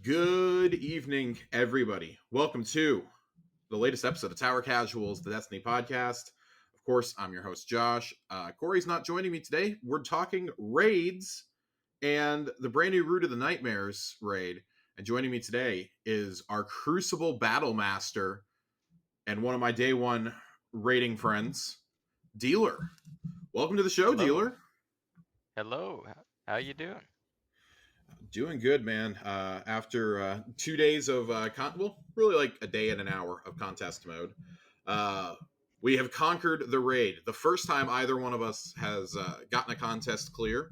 Good evening, everybody. Welcome to the latest episode of Tower Casuals, the Destiny podcast. Of course, I'm your host, Josh. Corey's not joining me today. We're talking raids and the brand new Root of the Nightmares raid. And joining me today is our Crucible Battlemaster and one of my day one raiding friends, Dealer. Welcome to the show, Hello. Dealer. Hello. How you doing? Doing good, man. After 2 days of really like a day and an hour of contest mode, uh, we have conquered the raid. The first time either one of us has gotten a contest clear.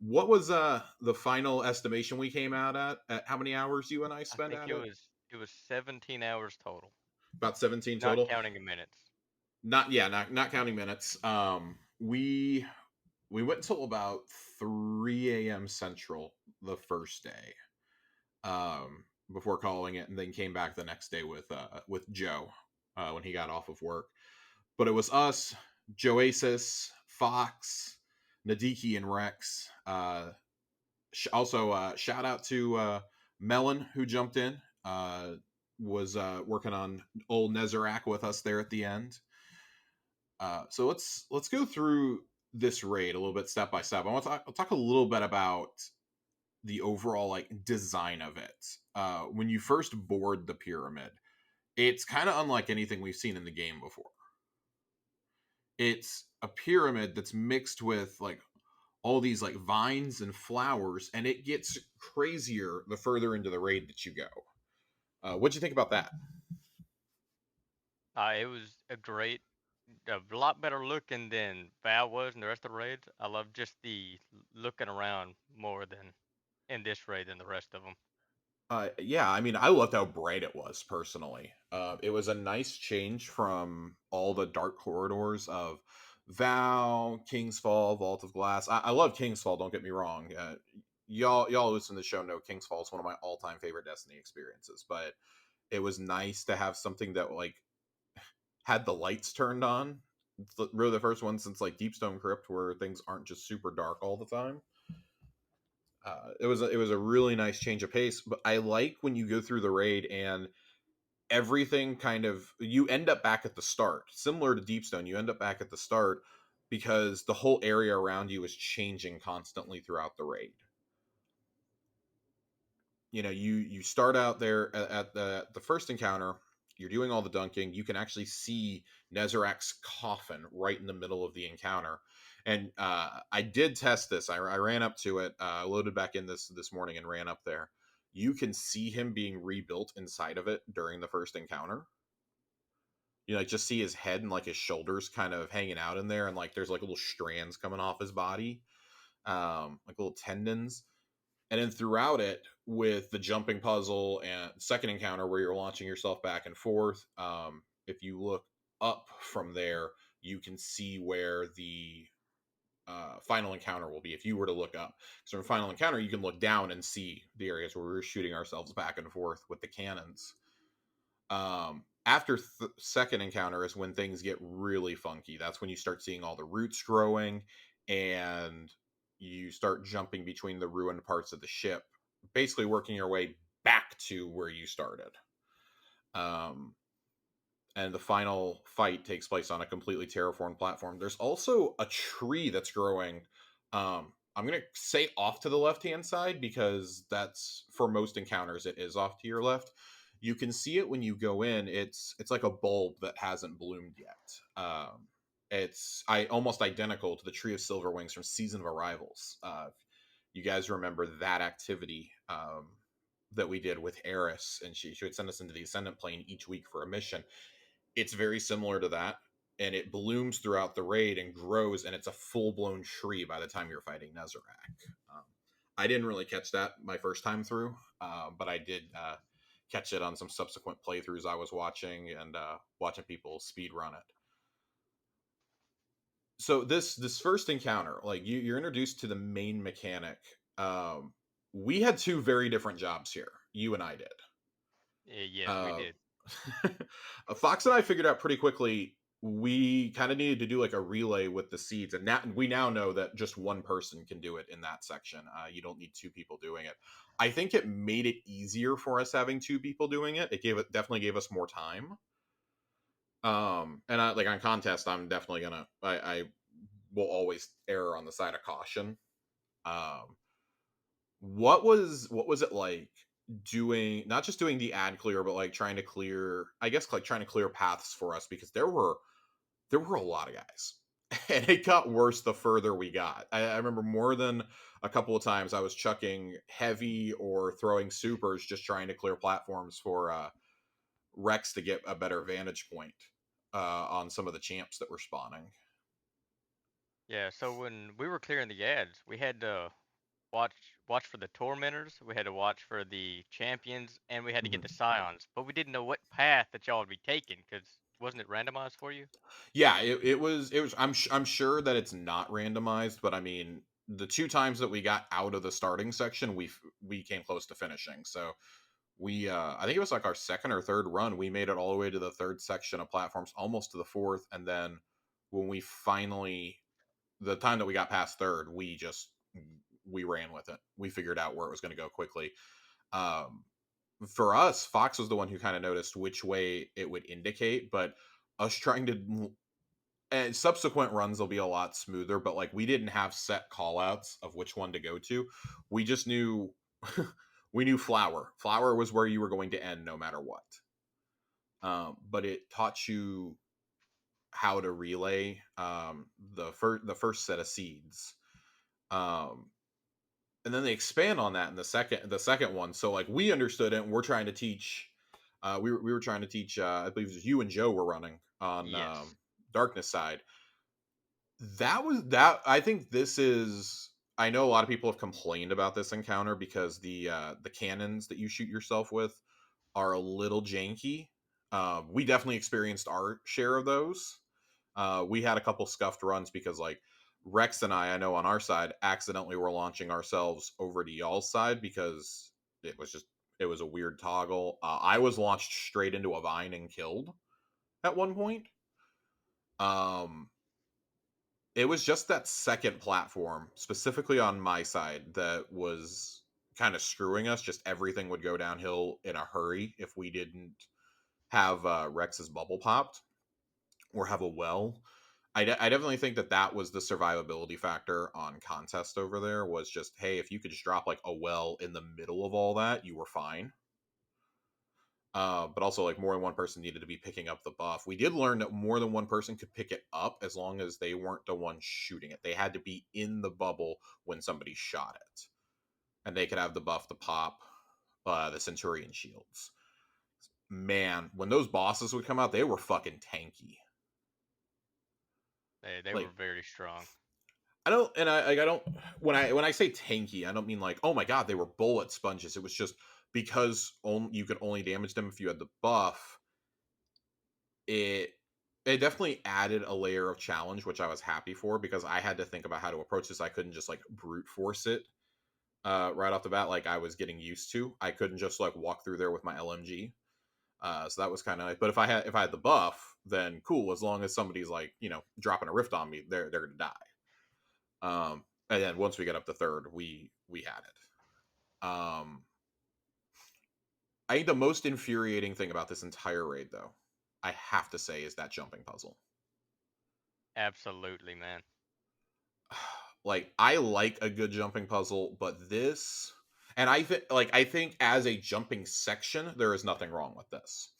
What was the final estimation we came out at how many hours you and I I spent think at it it? was it was 17 hours total, About 17 not total. counting the minutes. Not counting minutes. We went until about 3 a.m. Central the first day. Before calling it, and then came back the next day with Joe when he got off of work. But it was us, Joasis, Fox, Nadiki, and Rex. Also, shout out to Melon who jumped in. Was working on old Nezerac with us there at the end. So let's go through this raid a little bit step by step. I'll talk a little bit about the overall like design of it. When you first board the pyramid, it's kind of unlike anything we've seen in the game before. It's a pyramid that's mixed with like all these like vines and flowers, and it gets crazier the further into the raid that you go. What'd you think about that? It was a lot better looking than Val was in the rest of the raids. I love just the looking around more than in this raid than the rest of them. Yeah, I mean, I loved how bright it was personally. It was a nice change from all the dark corridors of Vow, King's Fall, Vault of Glass. I love King's Fall. Don't get me wrong. Y'all listen to the show know King's Fall is one of my all time favorite Destiny experiences. But it was nice to have something that like had the lights turned on. It's really the first one since like Deepstone Crypt where things aren't just super dark all the time. It was a really nice change of pace. But I like when you go through the raid and everything kind of you end up back at the start, similar to Deepstone. You end up back at the start because the whole area around you is changing constantly throughout the raid. You start out there at the first encounter. You're doing all the dunking. You can actually see Nezerac's coffin right in the middle of the encounter. And I did test this. I ran up to it, loaded back in this morning, and ran up there. You can see him being rebuilt inside of it during the first encounter. You like just see his head and like his shoulders kind of hanging out in there, and like there's like little strands coming off his body, like little tendons. And then throughout it, with the jumping puzzle and second encounter where you're launching yourself back and forth, if you look up from there, you can see where the final encounter will be if you were to look up. So in final encounter, you can look down and see the areas where we're shooting ourselves back and forth with the cannons. After second encounter is when things get really funky. That's when you start seeing all the roots growing and you start jumping between the ruined parts of the ship, basically working your way back to where you started. Um, and the final fight takes place on a completely terraformed platform. There's also a tree that's growing. I'm gonna say off to the left hand side because that's for most encounters it is off to your left. You can see it when you go in. It's like a bulb that hasn't bloomed yet. It's almost identical to the tree of silver wings from Season of Arrivals. You guys remember that activity that we did with Eris, and she would send us into the Ascendant Plane each week for a mission. It's very similar to that, and it blooms throughout the raid and grows, and it's a full blown tree by the time you're fighting Nezerac. I didn't really catch that my first time through, but I did catch it on some subsequent playthroughs I was watching and watching people speed run it. So this first encounter, like you're introduced to the main mechanic. We had two very different jobs here. You and I did. Yes, we Uh, did. Fox and I figured out pretty quickly. we kind of needed to do like a relay with the seeds, and now we now know that just one person can do it in that section. You don't need two people doing it. I think it made it easier for us having two people doing it. It definitely gave us more time. And I like on contest, I'm definitely gonna I will always err on the side of caution. Um, what was it like doing, not just doing the ad clear, but like trying to clear, I guess like trying to clear paths for us, because there were a lot of guys. And it got worse the further we got. I remember more than a couple of times I was chucking heavy or throwing supers just trying to clear platforms for Rex to get a better vantage point on some of the champs that were spawning. Yeah, so when we were clearing the ads, we had to watch watch for the tormentors, we had to watch for the champions, and we had to get Mhm. the scions. But we didn't know what path that y'all would be taking, because wasn't it randomized for you? Yeah, it was. I'm sure that it's not randomized, but I mean, the two times that we got out of the starting section, we came close to finishing. So we I think it was like our second or third run, we made it all the way to the third section of platforms, almost to the fourth, and then when we finally, the time that we got past third, we ran with it. We figured out where it was going to go quickly. Um, for us, Fox was the one who kind of noticed which way it would indicate, but us trying to, and subsequent runs will be a lot smoother, but like we didn't have set call outs of which one to go to. We just knew we knew flower was where you were going to end no matter what. But it taught you how to relay the first set of seeds. um and then they expand on that in the second one, so like we understood it, and we're trying to teach, we were trying to teach, I believe it was you and Joe were running on Yes. darkness side. That I think this is, I know a lot of people have complained about this encounter because the cannons that you shoot yourself with are a little janky. We definitely experienced our share of those. We had a couple scuffed runs because like Rex and I know on our side accidentally were launching ourselves over to y'all's side because it was just, it was a weird toggle. I was launched straight into a vine and killed at one point. Um, it was just that second platform, specifically on my side, that was kind of screwing us. Just everything would go downhill in a hurry if we didn't have Rex's bubble popped or have a well. I definitely think that was the survivability factor on contest over there, was just, hey, if you could just drop like a well in the middle of all that, you were fine. But also, like, more than one person needed to be picking up the buff. We did learn that more than one person could pick it up as long as they weren't the one shooting it. They had to be in the bubble when somebody shot it, and they could have the buff to pop the Centurion shields. Man, when those bosses would come out, they were fucking tanky. They were Like, very strong. I don't, and I don't, when I say tanky, I don't mean like, oh my god, they were bullet sponges. It was just because you could only damage them if you had the buff. It it definitely added a layer of challenge, which I was happy for, because I had to think about how to approach this. I couldn't just like brute force it right off the bat like I was getting used to. I couldn't just like walk through there with my LMG. So that was kind of nice. But if I had the buff, then cool. As long as somebody's like, dropping a rift on me, they're gonna die. And then once we get up to third, we had it. I think the most infuriating thing about this entire raid, though, I have to say, is that jumping puzzle. Absolutely, man. Like, I like a good jumping puzzle, but this, and I think as a jumping section, there is nothing wrong with this.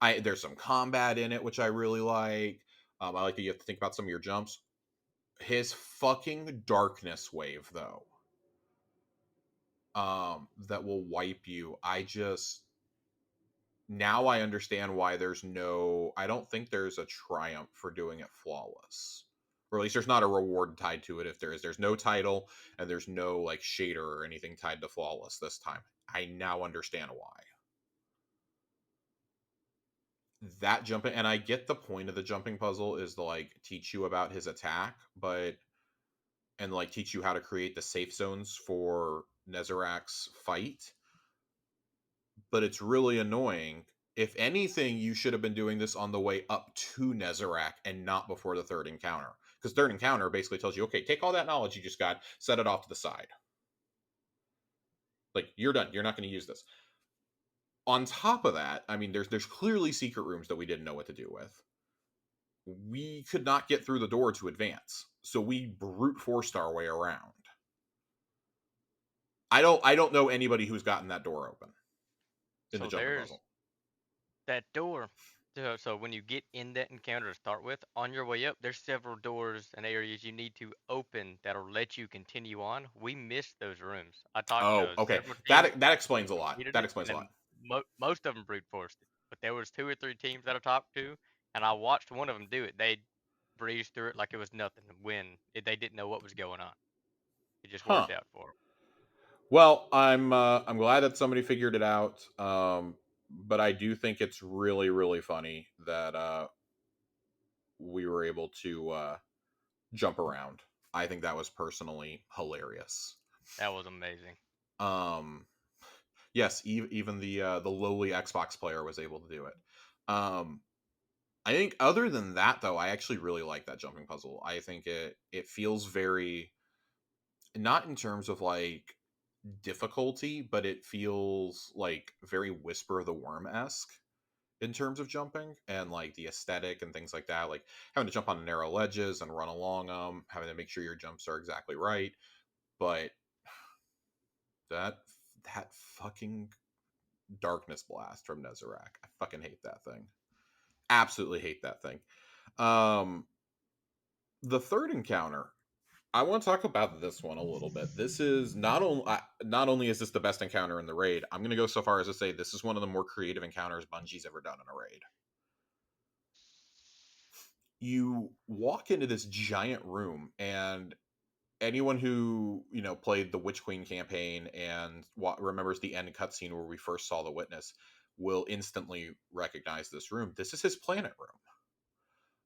There's some combat in it which I really like. I like that you have to think about some of your jumps. His fucking darkness wave, though, that will wipe you. Now I understand why I don't think there's a triumph for doing it flawless. Or at least there's not a reward tied to it. If there's no title, and there's no like shader or anything tied to flawless this time. I now understand why. That jumping, and I get the point of the jumping puzzle is to like teach you about his attack, but and like teach you how to create the safe zones for Nezarek's fight. But it's really annoying If anything, you should have been doing this on the way up to Nezarec and not before the third encounter. Because third encounter basically tells you, okay, take all that knowledge you just got, set it off to the side. Like, you're done. You're not going to use this. On top of that, I mean, there's clearly secret rooms that we didn't know what to do with. We could not get through the door to advance, so we brute forced our way around. I don't know anybody who's gotten that door open in the So jumping there's puzzle. that door. So when you get in that encounter to start with, on your way up, there's several doors and areas you need to open that'll let you continue on. We missed those rooms. I talked Oh, to okay. several teams That explains that a lot. completed That it, explains a and then lot. most of them brute forced it. But there was two or three teams that I talked to, and I watched one of them do it. They breezed through it like it was nothing. When they didn't know what was going on, it just Huh. worked out for them. Well, I'm glad that somebody figured it out. But I do think it's really funny that we were able to jump around. I think that was personally hilarious. That was amazing. Um, yes, even the lowly Xbox player was able to do it. Um, I think other than that, though, I actually really like that jumping puzzle. I think it feels very, not in terms of like difficulty, but it feels like very Whisper of the Worm esque in terms of jumping and like the aesthetic and things like that. Like having to jump on narrow ledges and run along them, having to make sure your jumps are exactly right. But that that fucking darkness blast from Nezarec, I fucking hate that thing. Absolutely hate that thing. Um, the third encounter, I want to talk about this one a little bit. This is not only is this the best encounter in the raid, I'm going to go so far as to say this is one of the more creative encounters Bungie's ever done in a raid. You walk into this giant room, and anyone who played the Witch Queen campaign and remembers the end cutscene where we first saw the witness will instantly recognize this room. This is his planet room.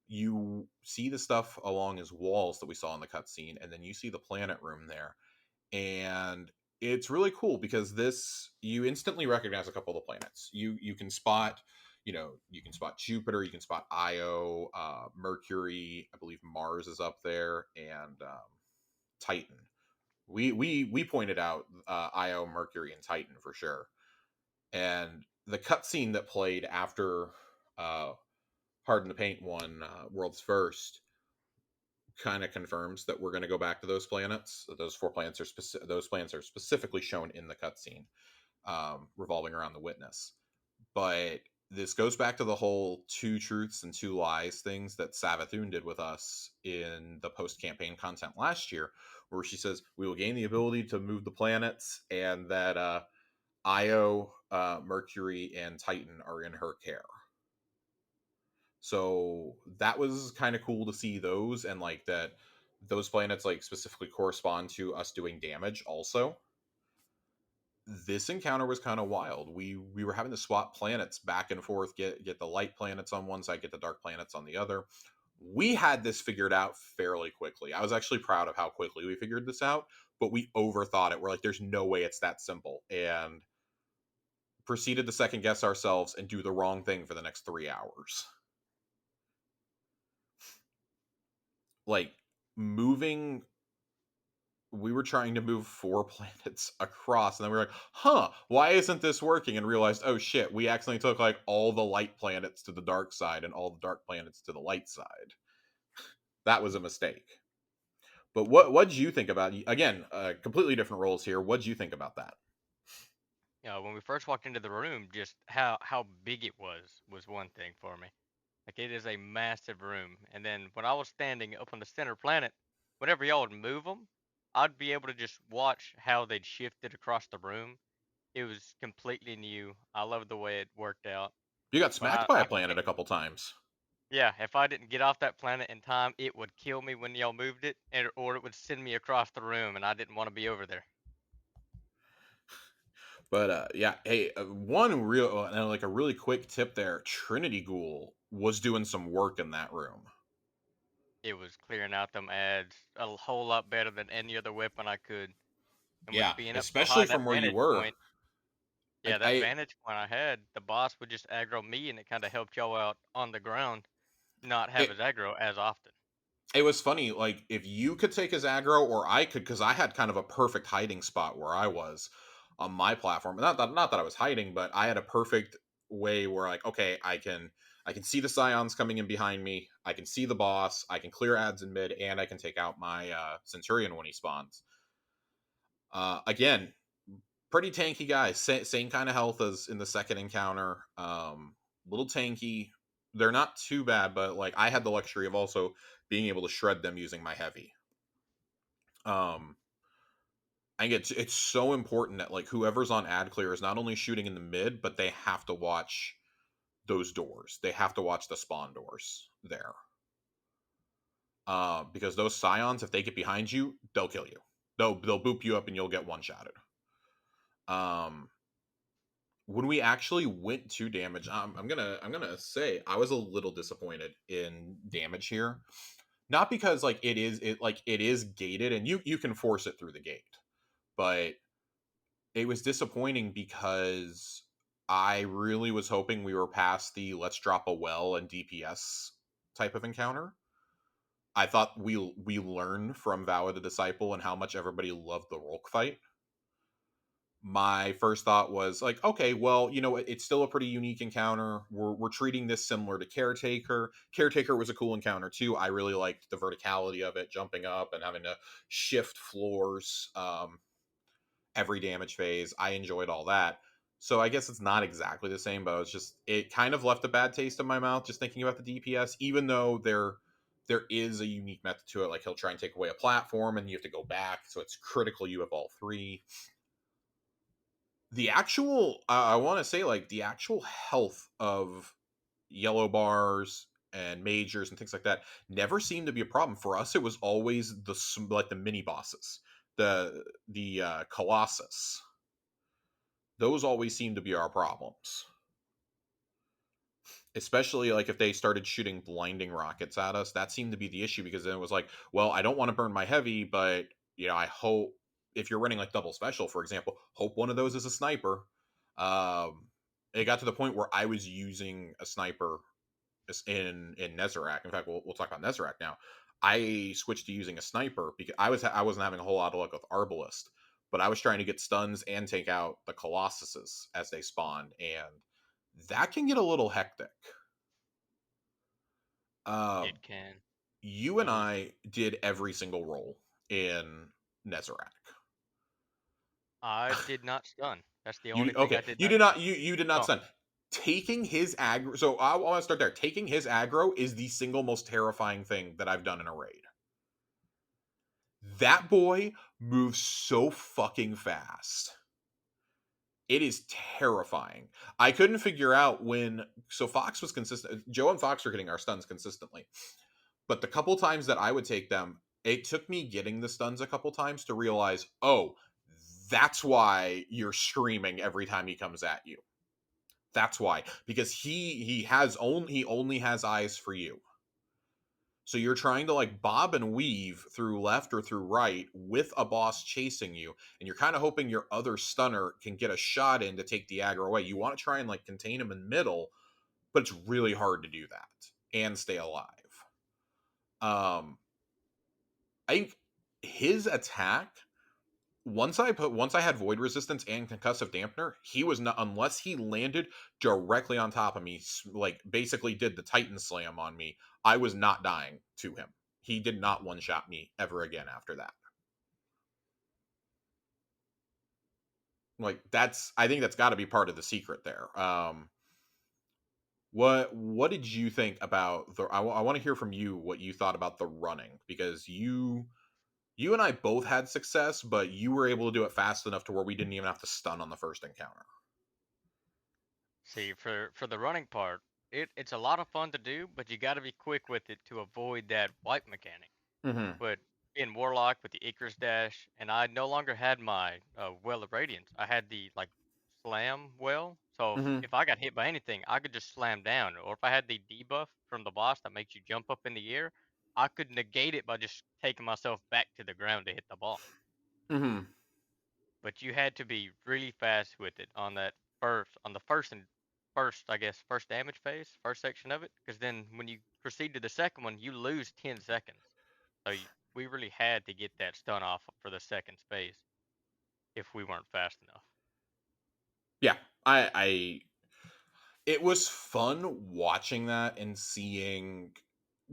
You see the stuff along his walls that we saw in the cutscene, and then you see the planet room there, and it's really cool because this you instantly recognize a couple of the planets. You can spot, you can spot Jupiter, you can spot Io, Mercury, I believe Mars is up there, and Titan. We pointed out Io, Mercury, and Titan for sure. And the cutscene that played after uh, Harden the Paint won World's First kind of confirms that we're going to go back to those planets. Those four planets are those planets are specifically shown in the cutscene, revolving around the witness. But this goes back to the whole two truths and two lies things that Savathun did with us in the post campaign content last year, where she says we will gain the ability to move the planets, and that Io, Mercury, and Titan are in her care. So that was kind of cool to see those, and like that those planets like specifically correspond to us doing damage also. This encounter was kind of wild. We were having to swap planets back and forth, get the light planets on one side, get the dark planets on the other. We had this figured out fairly quickly. I was actually proud of how quickly we figured this out, but we overthought it. We're like, there's no way it's that simple, and proceeded to second guess ourselves and do the wrong thing for the next 3 hours. Like moving we were trying to move four planets across, and then we were like, huh, why isn't this working? And realized, oh shit, we accidentally took like all the light planets to the dark side and all the dark planets to the light side. That was a mistake. But what did you think about, again, completely different roles here, what did you think about that? When we first walked into the room, just how big it was one thing for me. Like it is a massive room. And then when I was standing up on the center planet, whenever y'all would move them, I'd be able to just watch how they'd shifted across the room. It was completely new. I loved the way it worked out. You got But smacked by a planet a couple times. yeah, if I didn't get off that planet in time, it would kill me when y'all moved it, or it would send me across the room, and I didn't want to be over there. But yeah, hey, one real like a really quick tip there, Trinity Ghoul was doing some work in that room. It was clearing out them ads a whole lot better than any other weapon I could. And Yeah, with being up so high especially in that from where you vantage were. point, Yeah, Like that vantage point I had, the boss would just aggro me, and it kinda helped y'all out on the ground, not have it his aggro as often. it was funny, like, if you could take his aggro or I could, because I had kind of a perfect hiding spot where I was on my platform. Not that I was hiding, but I had a perfect way where, like, okay, I can see the scions coming in behind me, I can see the boss, I can clear ads in mid, and I can take out my Centurion when he spawns. Again, pretty tanky guy, same kind of health as in the second encounter. Little tanky. They're not too bad, but like I had the luxury of also being able to shred them using my heavy. Um, I think it's so important that like whoever's on ad clear is not only shooting in the mid, but they have to watch those doors. They have to watch the spawn doors there. Because those scions, if they get behind you, they'll kill you. They'll boop you up and you'll get one shotted. Um, when we actually went to damage, I'm gonna say I was a little disappointed in damage here. Not because like it is gated and you can force it through the gate, but it was disappointing because I really was hoping we were past the let's drop a well and DPS type of encounter. I thought we learned from Vow of the Disciple and how much everybody loved the Rolk fight. My first thought was like, okay, well, you know, it's still a pretty unique encounter. We're treating this similar to Caretaker. Caretaker was a cool encounter too. I really liked the verticality of it, jumping up and having to shift floors every damage phase. I enjoyed all that. So I guess it's not exactly the same, but it kind of left a bad taste in my mouth just thinking about the DPS, even though there is a unique method to it. Like he'll try and take away a platform and you have to go back. So it's critical you have all three. The actual I want to say like the actual health of yellow bars and majors and things like that never seemed to be a problem for us. It was always like the mini bosses, the colossus. Those always seemed to be our problems, especially like if they started shooting blinding rockets at us. That seemed to be the issue because then it was like, well, I don't want to burn my heavy, but you know, I hope if you're running like double special, for example, hope one of those is a sniper. It got to the point where I was using a sniper in Nezarec. In fact, we'll talk about Nezarec now. I switched to using a sniper because I wasn't having a whole lot of luck with Arbalist, but I was trying to get stuns and take out the Colossuses as they spawned, and that can get a little hectic. Um, It can. you It and was I did every single role in Nezarec. I did not stun. That's the You only thing I okay? did You not did do. not. You did not Oh, stun. Taking his aggro. So I want to start there. Taking his aggro is the single most terrifying thing that I've done in a raid. That boy moves so fucking fast. It is terrifying. I couldn't figure out when. So Fox was consistent. Joe and Fox were getting our stuns consistently, but the couple times that I would take them, it took me getting the stuns a couple times to realize, oh, that's why you're screaming every time he comes at you. That's why, because he only has eyes for you. So you're trying to like bob and weave through left or through right with a boss chasing you, and you're kind of hoping your other stunner can get a shot in to take the aggro away. You want to try and like contain him in middle, but it's really hard to do that and stay alive. Um, I think his attack once I had void resistance and concussive dampener, he was not unless he landed directly on top of me, like basically did the Titan slam on me. I was not dying to him. He did not one shot me ever again after that. Like that's I think that's got to be part of the secret there. What did you think about the? I want to hear from you what you thought about the running because you and I both had success, but you were able to do it fast enough to where we didn't even have to stun on the first encounter. see, for the running part, it's a lot of fun to do, but you got to be quick with it to avoid that wipe mechanic. Mm-hmm. But in Warlock with the Icarus Dash, and I no longer had my Well of Radiance. I had the like slam well. So Mm-hmm. if I got hit by anything, I could just slam down. Or if I had the debuff from the boss that makes you jump up in the air, I could negate it by just taking myself back to the ground to hit the ball. Mm-hmm. But you had to be really fast with it on that. first, I guess, first damage phase, first section of it, because then when you proceed to the second one, you lose 10 seconds. So we really had to get that stun off for the second phase if we weren't fast enough. Yeah, I it was fun watching that and seeing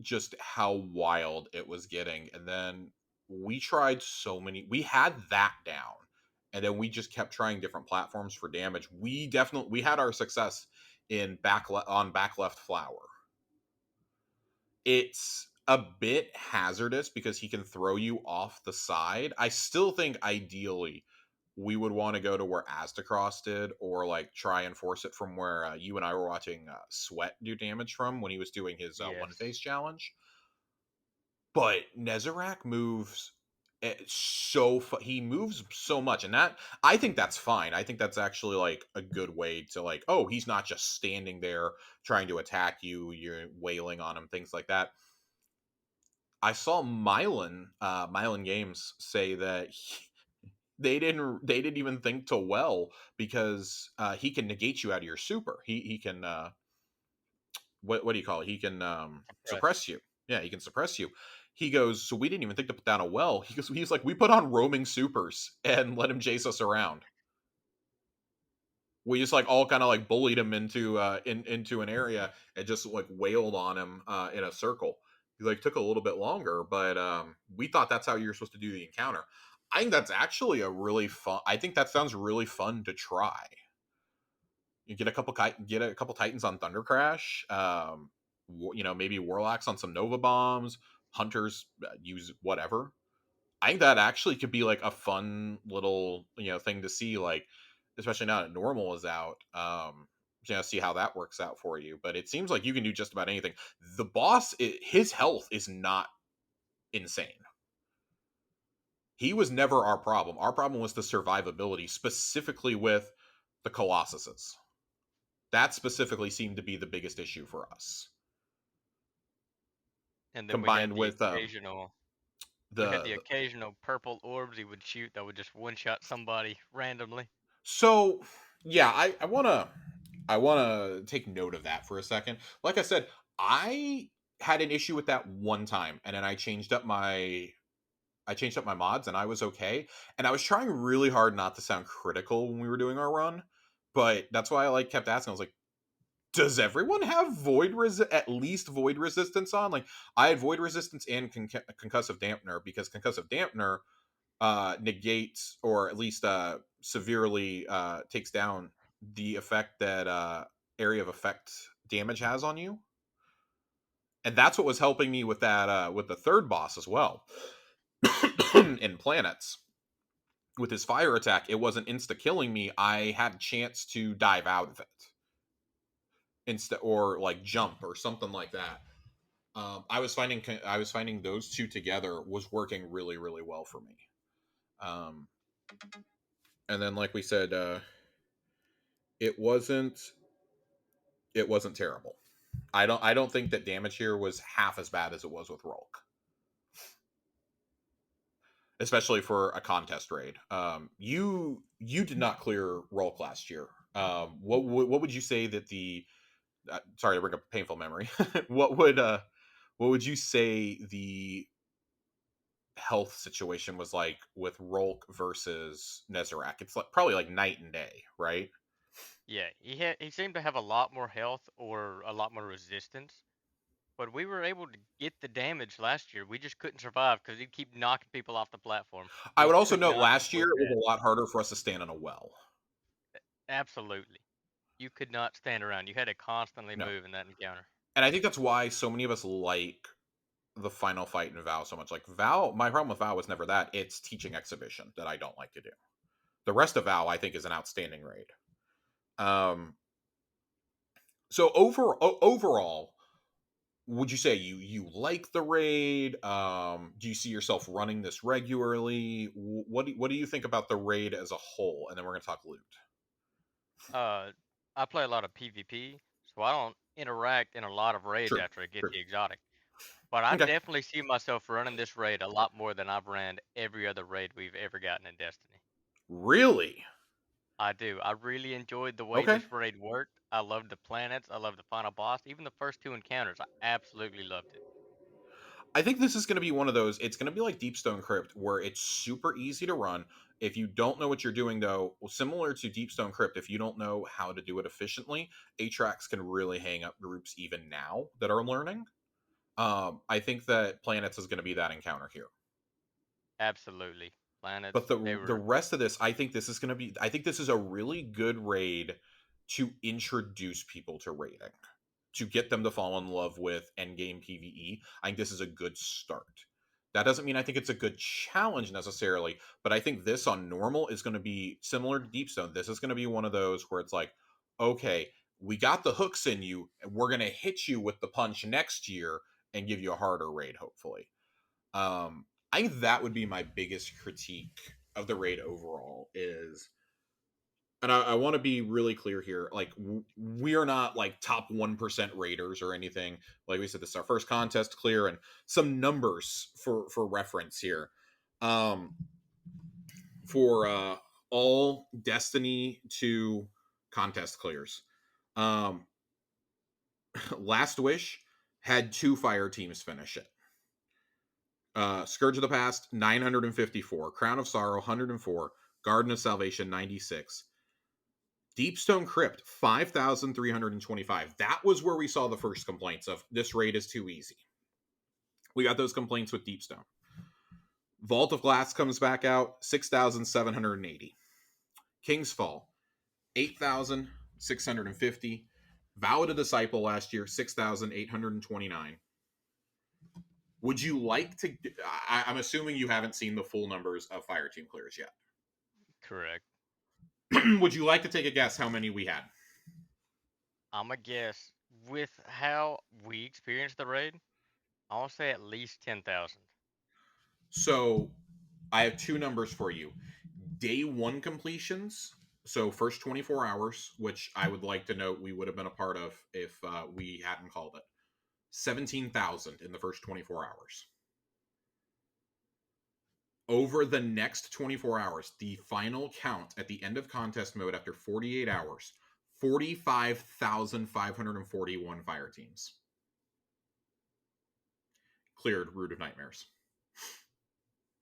just how wild it was getting. And then we tried so many, we had that down. And then we just kept trying different platforms for damage. We had our success in back left flower. It's a bit hazardous because he can throw you off the side. I still think ideally we would want to go to where Aztecross did, or like try and force it from where you and I were watching Sweat do damage from when he was doing his one Yes. face challenge. But Nezarek moves he moves so much, and that I think that's fine. I think that's actually like a good way to like, oh, he's not just standing there trying to attack you, you're wailing on him, things like that. I saw Mylan Games say that they didn't even think to well because he can negate you out of your super. He can what do you call it? He can Suppress. suppress you. Yeah, he can suppress you. He goes, so we didn't even think to put down a well. He's like, we put on roaming supers and let him chase us around. We just like all kind of like bullied him into into an area and just like wailed on him in a circle. He like took a little bit longer, but we thought that's how you're supposed to do the encounter. I think that's actually a really fun. I think that sounds really fun to try. You get a couple Titans on Thunder Crash. Maybe Warlocks on some Nova Bombs. Hunters use whatever. I think that actually could be like a fun little thing to see, like especially now that normal is out. See how that works out for you. But it seems like you can do just about anything. The boss, his health is not insane. He was never our problem. Our problem was the survivability, specifically with the Colossuses. That specifically seemed to be the biggest issue for us. And then Combined with we had the the occasional purple orbs he would shoot that would just one shot somebody randomly. so yeah, I wanna take note of that for a second. Like I said, I had an issue with that one time, and then I changed up my mods, and I was okay. And I was trying really hard not to sound critical when we were doing our run, but that's why I like kept asking. I was like, does everyone have at least void resistance on? Like I had void resistance and concussive dampener, because concussive dampener negates, or at least severely takes down the effect that area of effect damage has on you. And that's what was helping me with that with the third boss as well. In planets, with his fire attack, it wasn't insta killing me. I had a chance to dive out of it insta, or like jump or something like that. I was finding those two together was working really really well for me. Um, and then like we said, it wasn't it wasn't terrible. I don't think that damage here was half as bad as it was with Rolk, especially for a contest raid. You did not clear Rolk last year. What would you say that the sorry to bring up a painful memory. What would you say the health situation was like with Rolk versus Nezarek? It's like probably like night and day, right? Yeah, he seemed to have a lot more health or a lot more resistance. But we were able to get the damage last year. We just couldn't survive because he'd keep knocking people off the platform. I We would also could note not last year avoid it was that. a lot harder for us to stand on a well. Absolutely. You could not stand around. You had to constantly No. move in that encounter. And I think that's why so many of us like the final fight in Vow so much. Like Vow, my problem with Vow was never that. It's teaching exhibition that I don't like to do. The rest of Vow, I think, is an outstanding raid. Um, so overall, would you say you like the raid? Do you see yourself running this regularly? What do you think about the raid as a whole? And then we're gonna talk loot. Uh, I play a lot of PvP, so I don't interact in a lot of raids True, after I get true. the exotic. But I Okay, definitely see myself running this raid a lot more than I've ran every other raid we've ever gotten in Destiny. really? I do. I really enjoyed the way Okay. this raid worked. I loved the planets. I loved the final boss. Even the first two encounters, I absolutely loved it. I think this is going to be one of those. It's going to be like Deepstone Crypt, where it's super easy to run. If you don't know what you're doing, though, well, similar to Deepstone Crypt, if you don't know how to do it efficiently, Atrax can really hang up groups even now that are learning. I think that Planets is going to be that encounter here. Absolutely. But Planets, they the were rest of this, I think this is going to be. I think this is a really good raid to introduce people to raiding, to get them to fall in love with endgame PVE. I think this is a good start. That doesn't mean I think it's a good challenge necessarily, but I think this on normal is going to be similar to Deepstone. This is going to be one of those where it's like, okay, we got the hooks in you, and we're going to hit you with the punch next year and give you a harder raid, hopefully. I think that would be my biggest critique of the raid overall is, and I want to be really clear here, like we are not like top 1% raiders or anything. Like we said, this is our first contest clear, and some numbers for reference here. Um, for all Destiny 2 contest clears. Um, Last Wish had 2 fire teams finish it. Scourge of the Past 954, Crown of Sorrow 104, Garden of Salvation 96, Deepstone Crypt 5,325. That was where we saw the first complaints of this raid is too easy. We got those complaints with Deepstone. Vault of Glass comes back out 6,780. King's Fall 8,650. Vow of the Disciple last year 6,829. Would you like to? I'm assuming you haven't seen the full numbers of fire team clears yet. correct. Would you like to take a guess how many we had? I'ma guess with how we experienced the raid, I want to say at least 10,000. So I have 2 numbers for you. Day 1 completions, so first 24 hours, which I would like to note we would have been a part of if we hadn't called it. 17,000 in the first 24 hours. Over the next 24 hours, the final count at the end of contest mode after 48 hours, 45,541 fire teams cleared Root of Nightmares.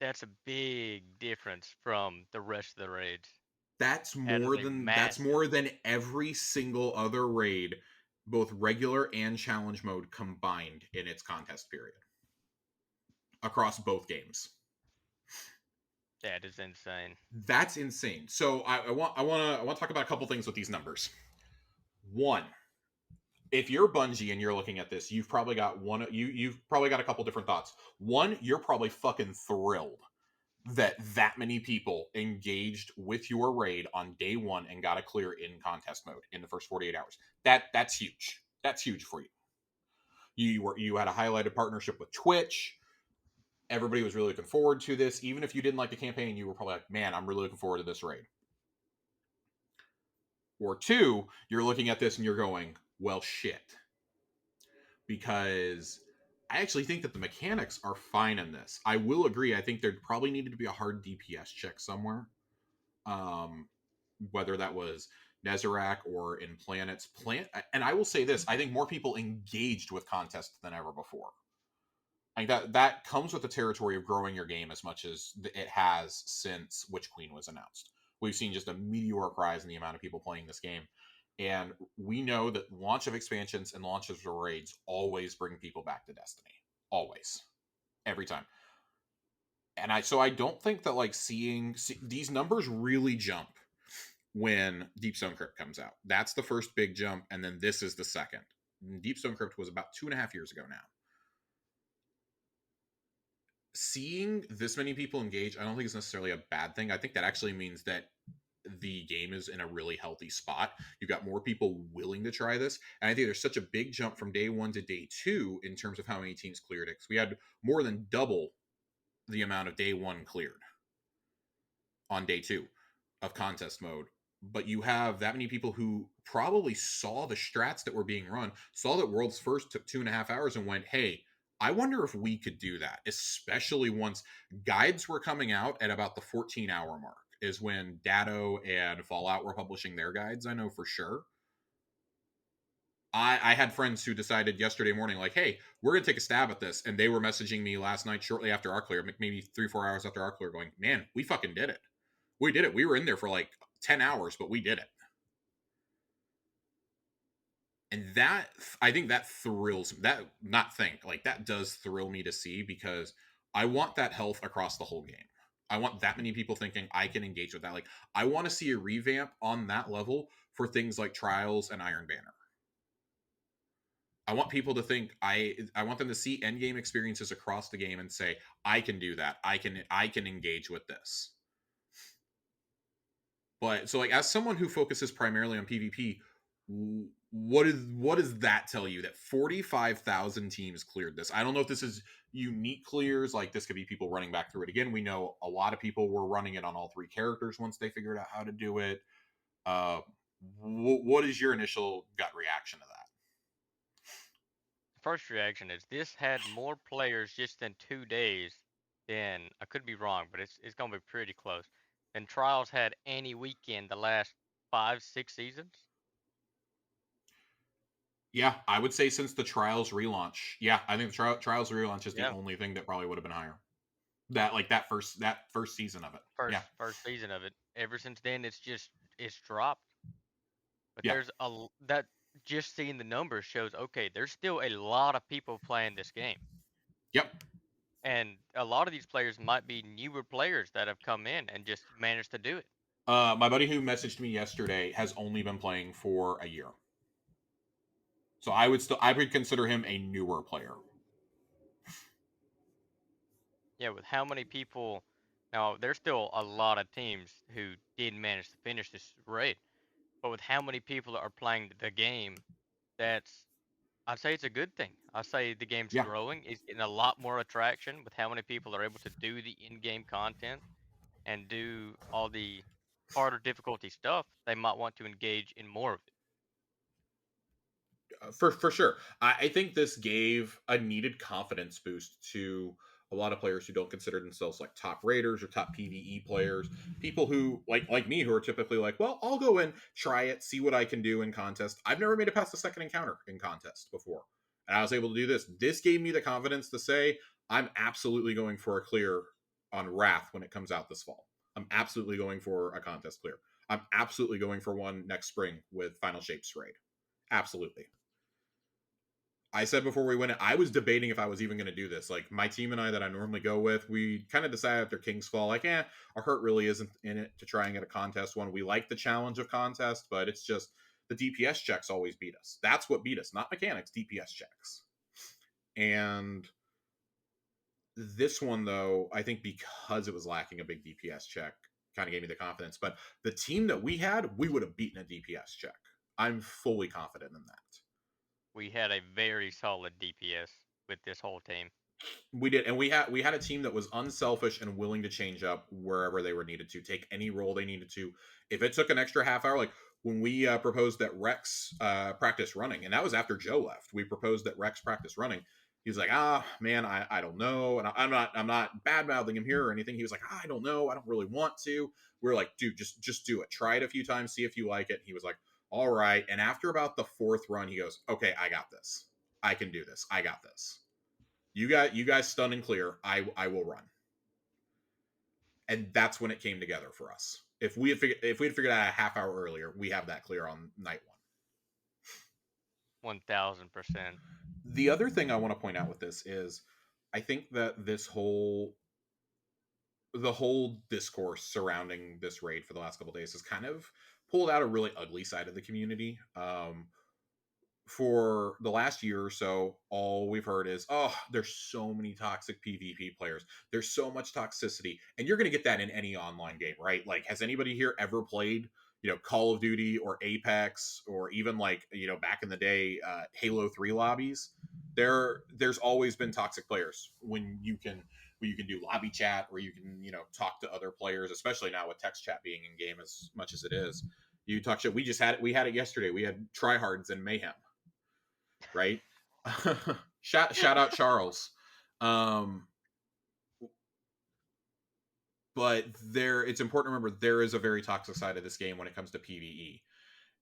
That's a big difference from the rest of the raids. That is a That's massive. more than every single other raid, both regular and challenge mode combined in its contest period across both games. That is insane. That's insane. So I want to talk about a couple things with these numbers. One, if you're Bungie and you're looking at this, you've probably got a couple different thoughts. One, you're probably fucking thrilled that many people engaged with your raid on day 1 and got a clear in contest mode in the first 48 hours. That's huge. That's huge for you. You had a highlighted partnership with Twitch. Everybody was really looking forward to this. Even if you didn't like the campaign, you were probably like, man, I'm really looking forward to this raid. Or 2, you're looking at this and you're going, well, shit. Because I actually think that the mechanics are fine in this. I will agree. I think there probably needed to be a hard DPS check somewhere. Um, whether that was Nezarec or in Planets. And I will say this: I think more people engaged with contests than ever before. I think that comes with the territory of growing your game as much as it has since Witch Queen was announced. We've seen just a meteoric rise in the amount of people playing this game. And we know that launch of expansions and launches of raids always bring people back to Destiny. Always. Every time. And I don't think that like seeing these numbers really jump when Deepstone Crypt comes out. That's the first big jump, and then this is the second. Deepstone Crypt was about 2.5 years ago now. Seeing this many people engage, I don't think it's necessarily a bad thing. I think that actually means that the game is in a really healthy spot. You've got more people willing to try this. And I think there's such a big jump from day 1 to day 2 in terms of how many teams cleared it. Because we had more than double the amount of day 1 cleared on day 2 of contest mode. But you have that many people who probably saw the strats that were being run, saw that World's First took 2.5 hours and went, hey, I wonder if we could do that, especially once guides were coming out at about the 14-hour mark. is when Datto and Fallout were publishing their guides. I know for sure. I had friends who decided yesterday morning, like, hey, we're gonna take a stab at this, and they were messaging me last night shortly after our clear, maybe 3 4 hours after our clear, going, man, we fucking did it. We did it. We were in there for like 10 hours, but we did it. And that, I think that thrills that, not think like that does thrill me to see, because I want that health across the whole game. I want that many people thinking I can engage with that. Like, I want to see a revamp on that level for things like Trials and Iron Banner. I want people to think, I want them to see end game experiences across the game and say, I can do that. I can engage with this. But so, like, as someone who focuses primarily on PvP, what does that tell you? That 45,000 teams cleared this. I don't know if this is unique clears. Like, this could be people running back through it again. We know a lot of people were running it on all three characters once they figured out how to do it. Uh, what is your initial gut reaction to that? First reaction is this had more players just in 2 days than I could be wrong, but it's gonna be pretty close. Than Trials had any weekend the last 5 6 seasons. Yeah, I would say since the Trials relaunch. Yeah, I think the Trials relaunch is the Yeah, only thing that probably would have been higher. That first season of it. Yeah, first season of it. Ever since then, it's dropped. But yeah, that just seeing the numbers shows okay, there's still a lot of people playing this game. yep. And a lot of these players might be newer players that have come in and just managed to do it. My buddy who messaged me yesterday has only been playing for a year, so I would consider him a newer player. Yeah, with how many people now there's still a lot of teams who did manage to finish this raid, but with how many people are playing the game, that's I'd say it's a good thing. I say the game's Yeah, growing. It's getting a lot more attraction with how many people are able to do the in-game content and do all the harder difficulty stuff. They might want to engage in more of it. for sure. I think this gave a needed confidence boost to a lot of players who don't consider themselves like top raiders or top PVE players. People who like me, who are typically like, well, I'll go and try it, see what I can do in contest. I've never made it past the second encounter in contest before, and I was able to do this. This gave me the confidence to say I'm absolutely going for a clear on Wrath when it comes out this fall. I'm absolutely going for a contest clear. I'm absolutely going for one next spring with Final Shapes raid. Absolutely. I said before we went, I was debating if I was even going to do this. Like, my team and I that I normally go with, we kind of decided after King's Fall, like, our heart really isn't in it to try and get a contest one. We like the challenge of contest, but it's just the DPS checks always beat us. That's what beat us, not mechanics, DPS checks. And this one, though, I think because it was lacking a big DPS check, kind of gave me the confidence. But the team that we had, we would have beaten a DPS check. I'm fully confident in that. We had a very solid DPS with this whole team. We did, and we had a team that was unselfish and willing to change up wherever they were needed to, take any role they needed to. If it took an extra half hour, like when we proposed that Rex practice running, and that was after Joe left, we proposed that Rex practice running. He's like, man, I don't know, and I'm not bad mouthing him here or anything. He was like, I don't know, I don't really want to. We're like, dude, just do it. Try it a few times, see if you like it. And he was like, all right. And after about the fourth run, he goes, okay, I got this. I can do this. I got this. You guys stun and clear. I will run, and that's when it came together for us. If we had figured out a half hour earlier, we have that clear on night one. 1000%. The other thing I want to point out with this is, I think that the whole discourse surrounding this raid for the last couple days has kind of pulled out a really ugly side of the community. For the last year or so, all we've heard is, oh, there's so many toxic PvP players. There's so much toxicity. And you're going to get that in any online game, right? Like, has anybody here ever played, Call of Duty or Apex, or even like, back in the day, Halo 3 lobbies? There's always been toxic players when you can do lobby chat, where you can, talk to other players, especially now with text chat being in game as much as it is. You talk shit. We had it yesterday. We had tryhards and mayhem, right? shout out Charles. Um, but there, it's important to remember there is a very toxic side of this game when it comes to PvE.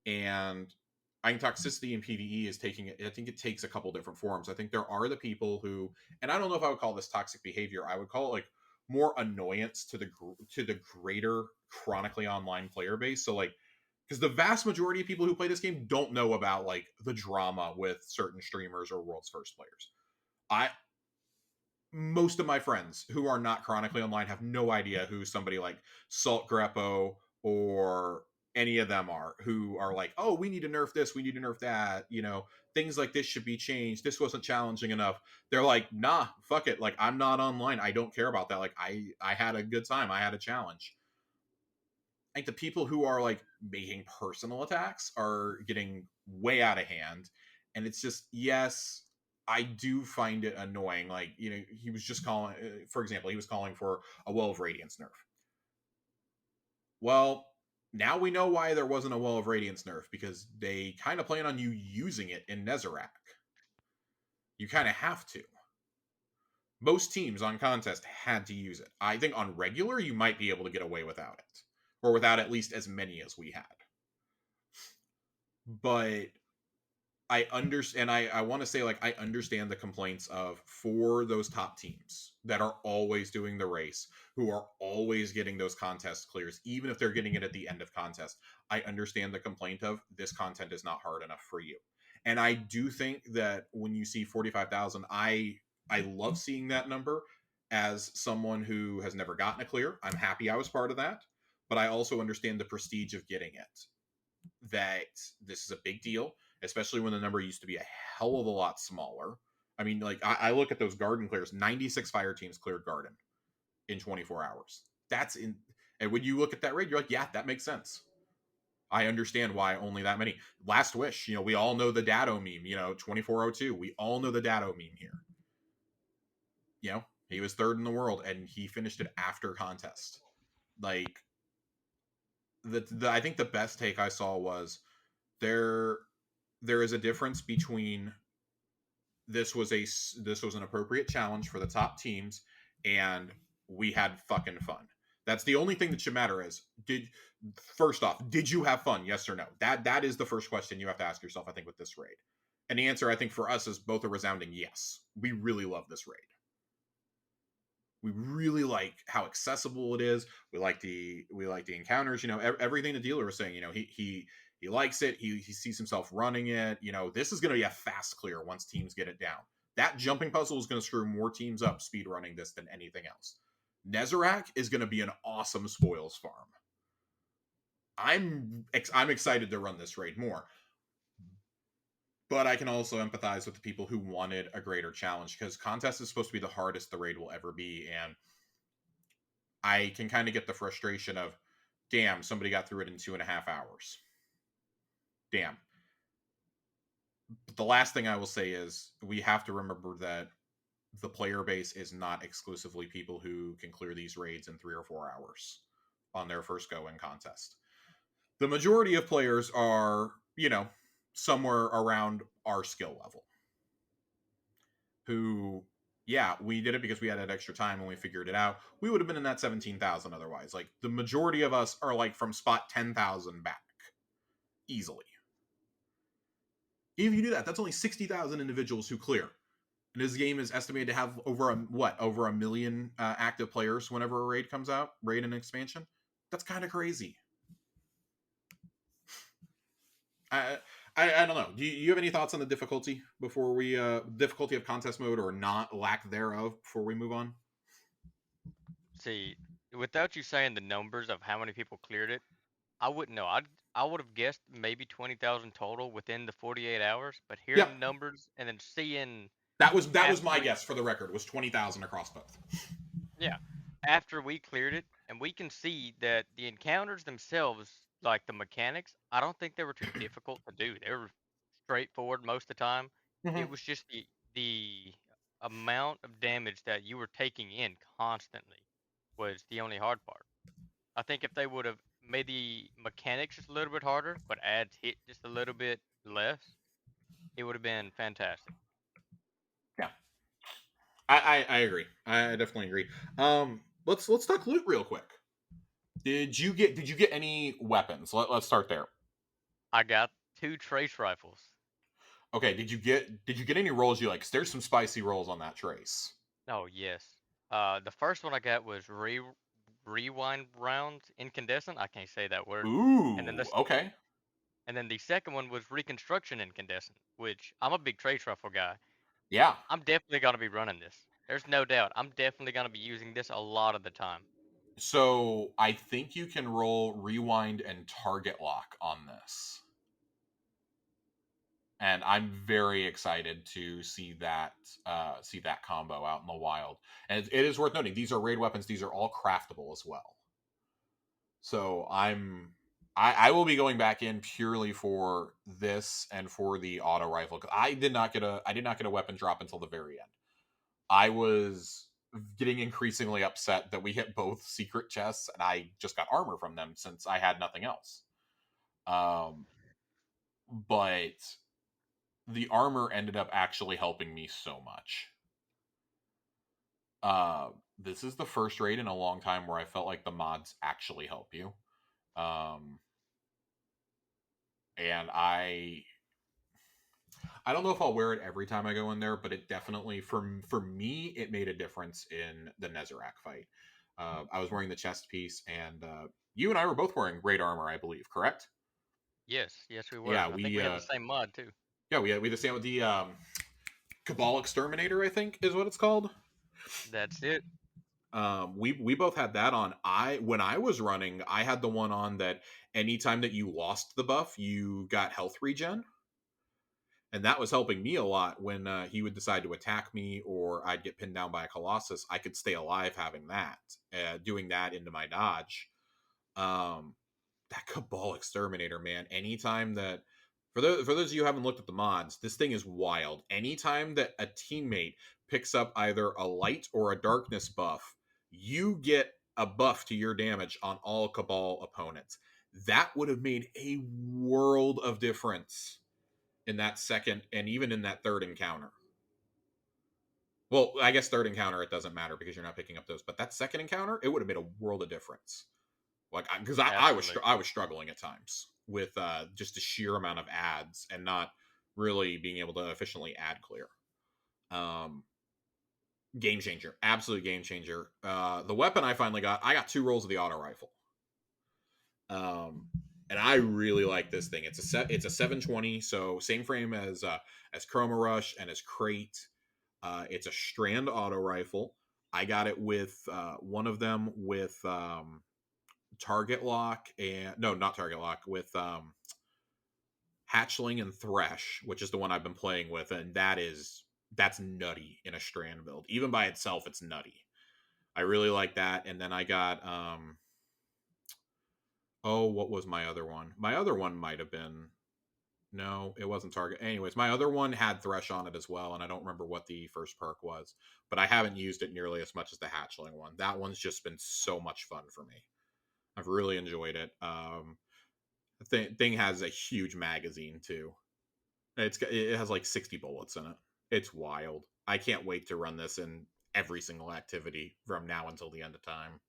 And I think toxicity in PvE is taking it. I think it takes a couple different forms. I think there are the people who, and I don't know if I would call this toxic behavior. I would call it like more annoyance to the greater chronically online player base. So like, because the vast majority of people who play this game don't know about like the drama with certain streamers or world's first players. I Most of my friends who are not chronically online have no idea who somebody like Salt Greppo or any of them are, who are like, oh, we need to nerf this, we need to nerf that, things like this should be changed, this wasn't challenging enough. They're like, nah, fuck it, like I'm not online, I don't care about that, like I had a good time, I had a challenge. Like the people who are like making personal attacks are getting way out of hand, and it's just, yes, I do find it annoying. Like, he was just calling, for example, he was calling for a Well of Radiance nerf. Well, now we know why there wasn't a Well of Radiance nerf, because they kind of plan on you using it in Nezarec. You kind of have to. Most teams on contest had to use it. I think on regular you might be able to get away without it, or without at least as many as we had. But I understand. I want to say, like, I understand the complaints of, for those top teams that are always doing the race, who are always getting those contest clears, even if they're getting it at the end of contest. I understand the complaint of, this content is not hard enough for you. And I do think that when you see 45,000, I love seeing that number. As someone who has never gotten a clear, I'm happy I was part of that. But I also understand the prestige of getting it, that this is a big deal, especially when the number used to be a hell of a lot smaller. I mean, like, I look at those garden clears. 96 fire teams cleared garden in 24 hours. That's in, and when you look at that rate, you're like, yeah, that makes sense. I understand why only that many. Last Wish, we all know the Dado meme. 2402. We all know the Dado meme here. He was third in the world and he finished it after contest. Like, I think the best take I saw was, there there is a difference between, this was an appropriate challenge for the top teams, and we had fucking fun. That's the only thing that should matter. Is, first off, did you have fun? Yes or no? That is the first question you have to ask yourself, I think, with this raid. And the answer, I think, for us is both a resounding yes. We really love this raid. We really like how accessible it is. We like the encounters. Everything the dealer was saying. He likes it. He sees himself running it. This is going to be a fast clear once teams get it down. That jumping puzzle is going to screw more teams up speed running this than anything else. Nezarec is going to be an awesome spoils farm. I'm excited to run this raid more, but I can also empathize with the people who wanted a greater challenge, because contest is supposed to be the hardest the raid will ever be, and I can kind of get the frustration of, damn, somebody got through it in 2.5 hours. Damn. But the last thing I will say is, we have to remember that the player base is not exclusively people who can clear these raids in 3 or 4 hours on their first go in contest. The majority of players are, somewhere around our skill level, who, yeah, we did it because we had that extra time and we figured it out. We would have been in that 17,000 otherwise. Like, the majority of us are like from spot 10,000 back easily. Even if you do that, that's only 60,000 individuals who clear. And this game is estimated to have over a million active players whenever a raid comes out, raid and expansion. That's kind of crazy. I, I don't know. Do you have any thoughts on the difficulty before we difficulty of contest mode, or not, lack thereof, before we move on? See, without you saying the numbers of how many people cleared it, I wouldn't know. I would have guessed maybe 20,000 total within the 48 hours. But hearing Yep. the numbers and then seeing That was after my we, guess, for the record, was 20,000 across both. yeah, after we cleared it, and we can see that the encounters themselves, like the mechanics, I don't think they were too difficult to do. They were straightforward most of the time. It Mm-hmm. was just the amount of damage that you were taking in constantly was the only hard part. I think if they would have made the mechanics just a little bit harder, but adds hit just a little bit less, it would have been fantastic. Yeah, I agree. I definitely agree. let's talk loot real quick. Did you get any weapons? Let's start there. I got 2 trace rifles. Okay, did you get any rolls you like? 'Cause there's some spicy rolls on that trace. Oh, yes. The first one I got was rewind rounds incandescent. I can't say that word. And then Ooh, this okay. and then the second one was reconstruction incandescent, which I'm a big trace rifle guy. Yeah. I'm definitely gonna be running this. There's no doubt. I'm definitely gonna be using this a lot of the time. So I think you can roll rewind and target lock on this. And I'm very excited to see that combo out in the wild. And it is worth noting these are raid weapons. These are all craftable as well. So I will be going back in purely for this and for the auto rifle because I did not get a weapon drop until the very end. I was getting increasingly upset that we hit both secret chests and I just got armor from them since I had nothing else. Um, but the armor ended up actually helping me so much. Uh, this is the first raid in a long time where I felt like the mods actually help you. Um, and I don't know if I'll wear it every time I go in there, but it definitely for me it made a difference in the Nezarec fight. I was wearing the chest piece, and you and I were both wearing raid armor, I believe. Correct? Yes, yes, we were. Yeah, I think we we had the same mod too. we had the same with the Cabal Exterminator, I think is what it's called. That's it. We both had that on. I when I was running, I had the one on that anytime that you lost the buff, you got health regen, and that was helping me a lot when he would decide to attack me or I'd get pinned down by a colossus. I could stay alive having that, doing that into my dodge. Um, that Cabal Exterminator, man. Anytime that for those of you who haven't looked at the mods, this thing is wild. Anytime that a teammate picks up either a light or a darkness buff, you get a buff to your damage on all Cabal opponents. That would have made a world of difference in that second and even in that third encounter. Well, I guess third encounter it doesn't matter because you're not picking up those, but that second encounter it would have made a world of difference. Like because I Absolutely. was struggling at times with just the sheer amount of ads and not really being able to efficiently ad clear. Um, Game changer, absolute game changer. The weapon I got two rolls of the auto rifle. Um, and I really like this thing. It's a 720, so same frame as Chroma Rush and as Crate. It's a strand auto rifle. I got it with one of them with target lock and no, not target lock with Hatchling and Thresh, which is the one I've been playing with, and that's nutty in a strand build. Even by itself, it's nutty. I really like that. And then I got oh, what was my other one? My other one might have been no, it wasn't target. Anyways, my other one had Thresh on it as well, and I don't remember what the first perk was, but I haven't used it nearly as much as the Hatchling one. That one's just been so much fun for me. I've really enjoyed it. The thing has a huge magazine too. It has like 60 bullets in it. It's wild. I can't wait to run this in every single activity from now until the end of time.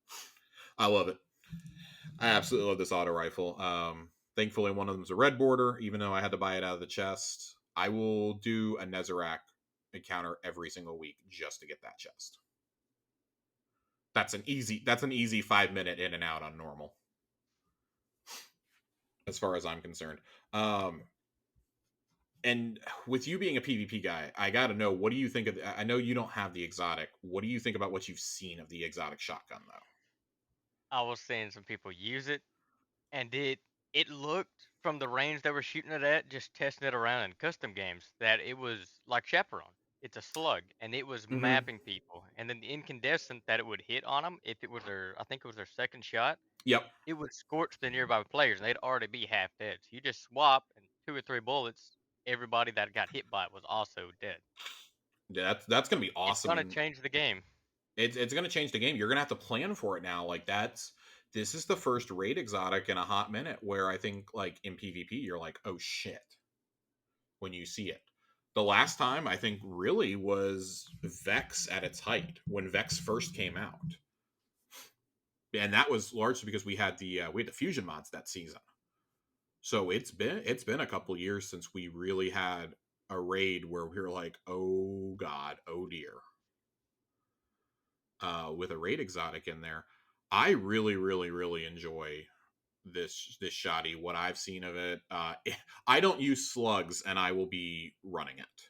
I love it. I absolutely love this auto rifle. Thankfully, one of them is a red border, even though I had to buy it out of the chest. I will do a Nezarec encounter every single week just to get that chest. That's an easy 5 minute in and out on normal, as far as I'm concerned. Um, and with you being a PvP guy, I got to know what do you think of? I know you don't have the exotic. What do you think about what you've seen of the exotic shotgun, though? I was seeing some people use it, and it looked from the range they were shooting it at, just testing it around in custom games, that it was like Chaperone. It's a slug, and it was Mm-hmm. mapping people. And then the incandescent that it would hit on them, if it was I think it was their second shot, Yep. it would scorch the nearby players, and they'd already be half dead. So you just swap, and 2 or 3 bullets, everybody that got hit by it was also dead. Yeah, that's gonna be It's awesome, gonna and change the game. it's gonna change the game. You're gonna have to plan for it now. Like this is the first raid exotic in a hot minute where I think like in PvP you're like, oh shit, when you see it. The last time I think really was Vex at its height when Vex first came out. and that was largely because we had the fusion mods that season. So it's been a couple years since we really had a raid where we were like, oh god, oh dear, with a raid exotic in there. I really, really, really enjoy this shoddy. What I've seen of it, I don't use slugs, and I will be running it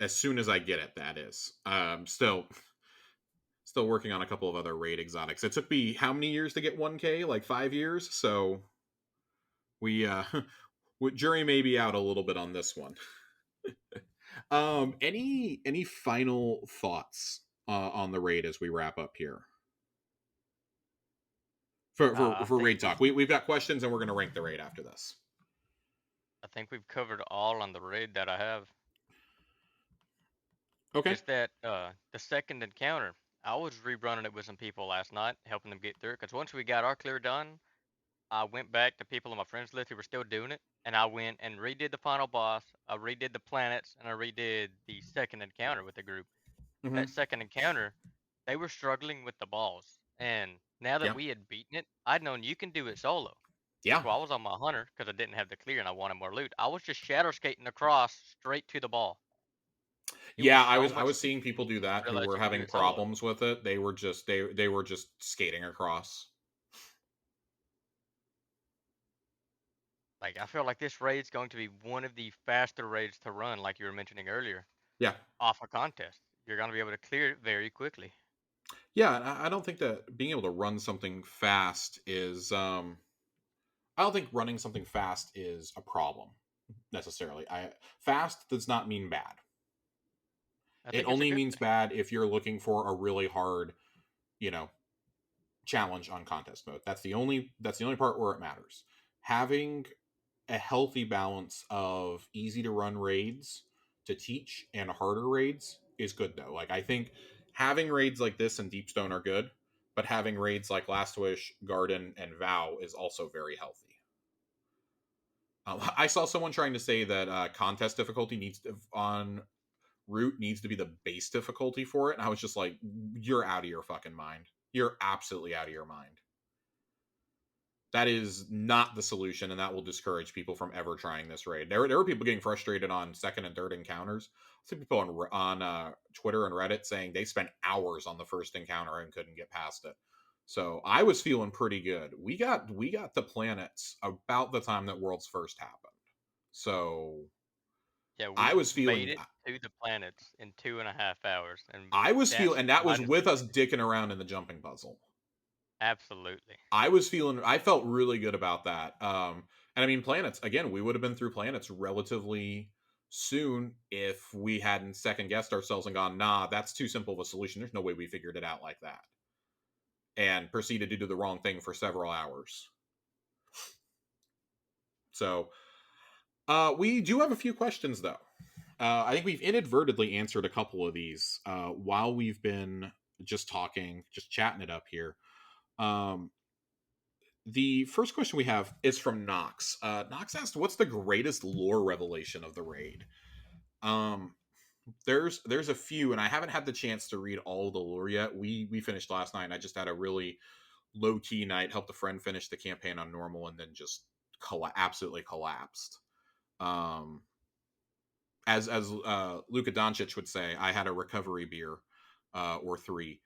as soon as I get it. That is, still working on a couple of other raid exotics. It took me how many years to get 1K? Like 5 years. So we jury may be out a little bit on this one. Any final thoughts on the raid as we wrap up here I for think raid talk? We've got questions and we're gonna rank the raid after this. we've covered all on the raid that I have. Okay. Just that the second encounter, I was rerunning it with some people last night, helping them get through it. Because once we got our clear done, I went back to people on my friends list who were still doing it, and I went and redid the final boss. I redid the planets, and I redid the second encounter with the group. Mm-hmm. That second encounter, they were struggling with the balls, and now that Yeah. we had beaten it, I'd known you can do it solo. Yeah. So I was on my hunter because I didn't have the clear and I wanted more loot. I was just shadow skating across straight to the ball. It was Yeah, I so was I much was seeing easier people do when that you who realize were you can do having it solo. problems with it. They were just skating across. Like I feel like this raid's going to be one of the faster raids to run, like you were mentioning earlier, Yeah. off a contest. You're going to be able to clear it very quickly. Yeah, and I don't think that being able to run something fast is I don't think running something fast is a problem necessarily. I Fast does not mean bad. I It think it's a only good means thing. bad if you're looking for a really hard, you know, challenge on contest mode. That's the only part where it matters. Having a healthy balance of easy to run raids to teach and harder raids is good though. Like I think having raids like this and Deepstone are good, but having raids like Last Wish, Garden, and Vow is also very healthy. I saw someone trying to say that contest difficulty on root needs to be the base difficulty for it, and I was just like, "You're out of your fucking mind. You're absolutely out of your mind. That is not the solution, and that will discourage people from ever trying this raid." There were people getting frustrated on second and third encounters. I see people on Twitter and Reddit saying they spent hours on the first encounter and couldn't get past it. So I was feeling pretty good. We got the planets about the time that Worlds First happened. So Yeah, I we was made feeling it to the planets in 2.5 hours, and I was that feeling, and that was minus the with us clear. dicking around in the jumping puzzle. Absolutely. I felt really good about that. And I mean, planets again, we would have been through planets relatively soon if we hadn't second guessed ourselves and gone, nah, that's too simple of a solution. There's no way we figured it out like that, and proceeded to do the wrong thing for several hours. So, we do have a few questions though. I think we've inadvertently answered a couple of these while we've been just talking, just chatting it up here. Um, The first question we have is from Knox. Knox asked, "What's the greatest lore revelation of the raid?" Um, there's a few, and I haven't had the chance to read all the lore yet. We finished last night, and I just had a really low key night. Helped a friend finish the campaign on normal, and then just absolutely collapsed. Um, as Luka Doncic would say, I had a recovery beer or three.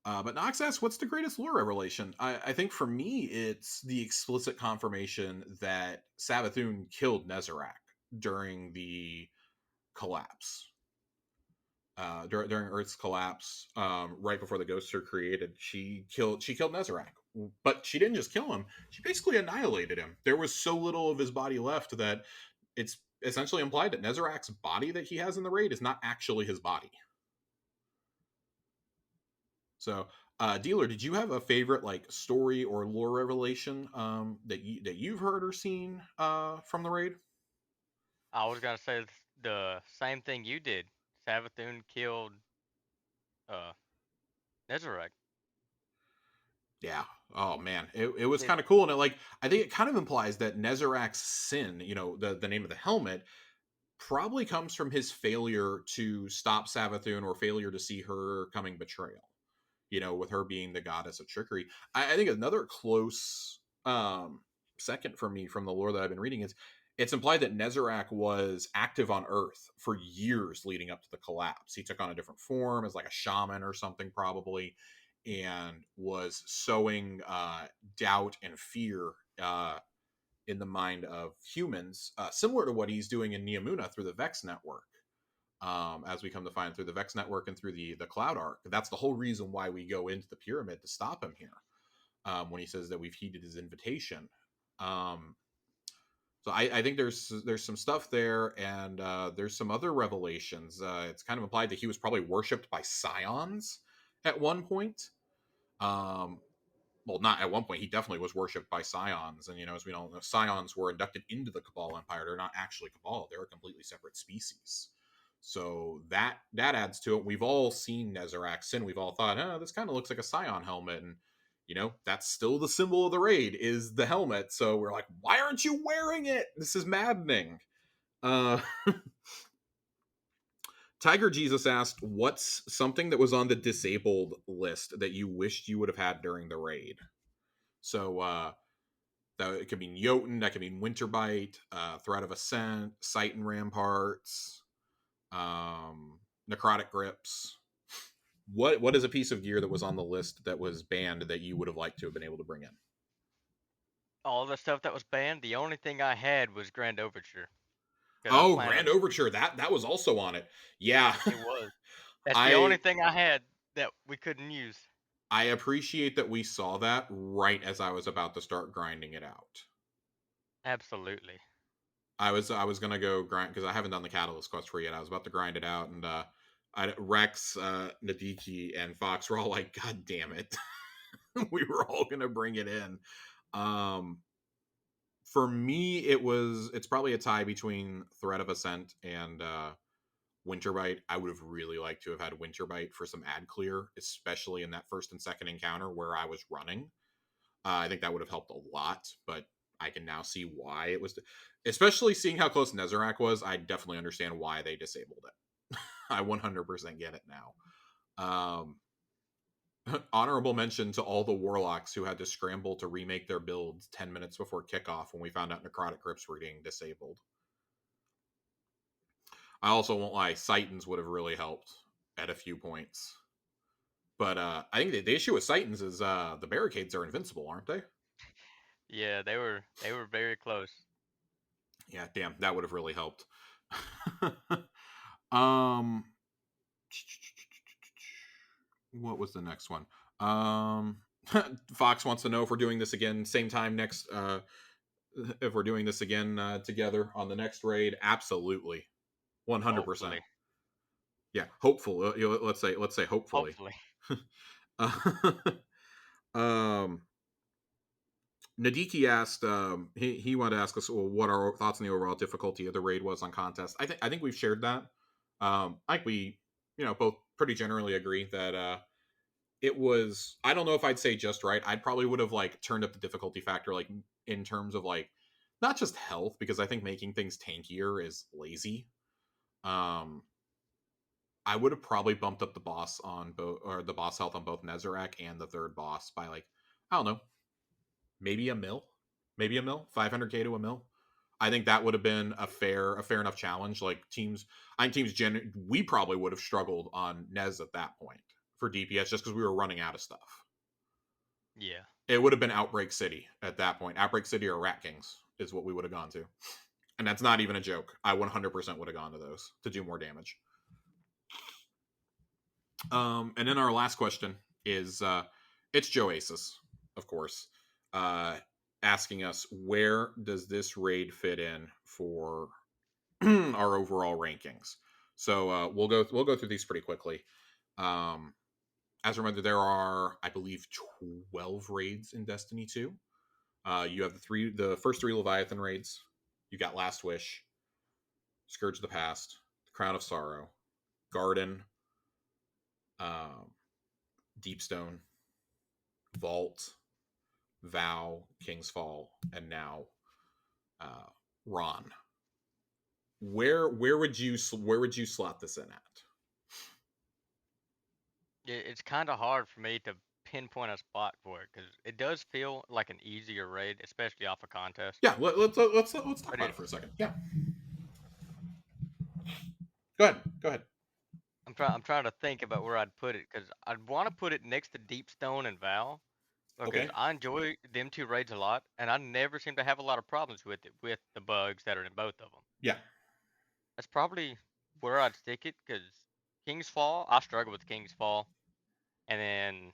But Nox asks, "What's the greatest lore revelation?" I think for me, it's the explicit confirmation that Savathun killed Nezarec during the collapse. During Earth's collapse, right before the ghosts are created, she killed Nezarec, but she didn't just kill him; she basically annihilated him. There was so little of his body left that it's essentially implied that Nezarec's body that he has in the raid is not actually his body. So, Dealer, did you have a favorite like story or lore revelation that you've heard or seen from the raid? I was gonna say the same thing you did. Savathun killed uh Nezarec. Yeah. Oh man, it was His kind of cool, and I think it kind of implies that Nezarec's sin, the name of the helmet, probably comes from his failure to stop Savathun or failure to see her coming betrayal. with her being the goddess of trickery. I think another close second for me from the lore that I've been reading is it's implied that Nezarec was active on Earth for years leading up to the collapse. He took on a different form as like a shaman or something, probably, and was sowing doubt and fear in the mind of humans, similar to what he's doing in Neomuna through the Vex network. As we come to find through the Vex network and through the Cloud Arc, that's the whole reason why we go into the pyramid to stop him here. When he says that we've heeded his invitation, so I think there's some stuff there, and there's some other revelations. It's kind of implied that he was probably worshipped by scions at one point. Um, well, not at one point. He definitely was worshipped by scions, and as we all know, scions were inducted into the Cabal Empire. They're not actually Cabal; they're a completely separate species. So that adds to it. We've all seen Nezarec sin. We've all thought, oh, this kind of looks like a scion helmet, and that's still the symbol of the raid is the helmet. So we're like, why aren't you wearing it? This is maddening. Uh, Tiger Jesus asked, what's something that was on the disabled list that you wished you would have had during the raid? So that it could mean Jotun, that could mean Winterbite, Threat of Ascent, Sight and Ramparts, Necrotic Grips. What is a piece of gear that was on the list that was banned that you would have liked to have been able to bring in? All the stuff that was banned, the only thing I had was Grand Overture because I Oh, plan Grand on Overture, that was also on it. Yeah. it was. That's the only I thing I had that we couldn't use. I appreciate that we saw that right as I was about to start grinding it out. Absolutely. I was gonna go grind because I haven't done the Catalyst quest for it yet. I was about to grind it out, and Rex, Nadiki, and Fox were all like, "God damn it!" We were all gonna bring it in. Um, for me, it's probably a tie between Threat of Ascent and Winterbite. I would have really liked to have had Winterbite for some ad clear, especially in that first and second encounter where I was running. I think that would have helped a lot, but I can now see why it was, especially seeing how close Nezarec was. I definitely understand why they disabled it. I 100% get it now. Honorable mention to all the warlocks who had to scramble to remake their builds 10 minutes before kickoff when we found out necrotic grips were getting disabled. I also won't lie, Titans would have really helped at a few points. But I think the issue with Titans is the barricades are invincible, aren't they? Yeah, they were very close. Yeah, damn, that would have really helped. um, what was the next one? Fox wants to know if we're doing this again same time next. If we're doing this again together on the next raid, absolutely, 100%. Hopefully. Yeah, hopeful. Let's say hopefully. Hopefully. um, Nadiki asked, he wanted to ask us, well, what our thoughts on the overall difficulty of the raid was on contest. I think we've shared that. I think we, both pretty generally agree that it was. I don't know if I'd say just right. I probably would have like turned up the difficulty factor, like in terms of like not just health, because I think making things tankier is lazy. Um, I would have probably bumped up the boss on both, or the boss health on both Nezarec and the third boss by like, I don't know, maybe a mil, 500k to a mil. I think that would have been a fair enough challenge. Like teams, I think we probably would have struggled on Nez at that point for DPS just because we were running out of stuff. Yeah. It would have been Outbreak City at that point. Outbreak City or Rat Kings is what we would have gone to, and that's not even a joke. I 100% would have gone to those to do more damage. And then our last question is it's Joe Aces, of course, uh, asking us where does this raid fit in for our overall rankings. So we'll go through these pretty quickly. As a reminder, there are, I believe, 12 raids in Destiny 2. You have the first three Leviathan raids. You got Last Wish, Scourge of the Past, Crown of Sorrow, Garden, um, Deepstone, Vault, Vow, King's Fall, and now uh, Ron. Where would you slot this in at? it's kind of hard for me to pinpoint a spot for it because it does feel like an easier raid, especially off a contest. Yeah, let's talk But about it for a second. Yeah, go ahead, go ahead. I'm trying to think about where I'd put it because I'd want to put it next to Deep Stone and Val because Okay. I enjoy them two raids a lot, and I never seem to have a lot of problems with it with the bugs that are in both of them. Yeah. That's probably where I'd stick it because King's Fall, I struggle with King's Fall, and then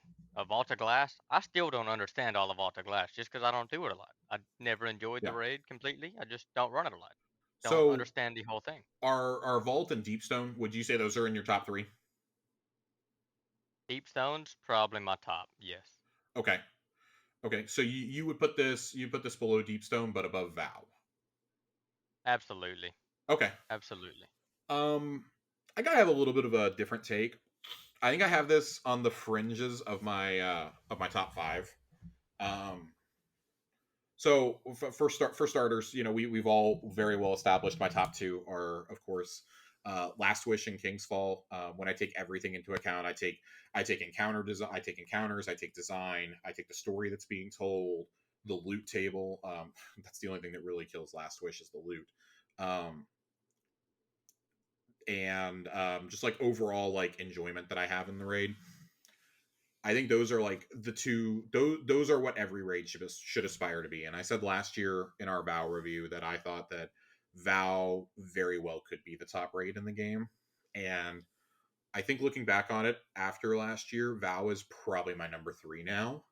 Vault of Glass, I still don't understand all of Vault of Glass just because I don't do it a lot. I never enjoyed the Yeah. raid completely. I just don't run it a lot. Don't So understand the whole thing. our Vault and Deepstone, would you say those are in your top three? Deep Stone's probably my top. Yes, Okay. Okay. So you would put this below Deepstone, but above Vow. absolutely, Okay. absolutely. Um, I gotta have a little bit of a different take. I think I have this on the fringes of my top five. Um, so for starters, you know, we've all very well established. My top two are, of course, Last Wish and King's Fall. When I take everything into account, I take encounter design, I take encounters, I take design, I take the story that's being told, the loot table. That's the only thing that really kills Last Wish is the loot. Um, and just like overall like enjoyment that I have in the raid. I think those are like the two. Those are what every raid should aspire to be. And I said last year in our Vow review that I thought that Vow very well could be the top raid in the game. And I think looking back on it after last year, Vow is probably my number three now.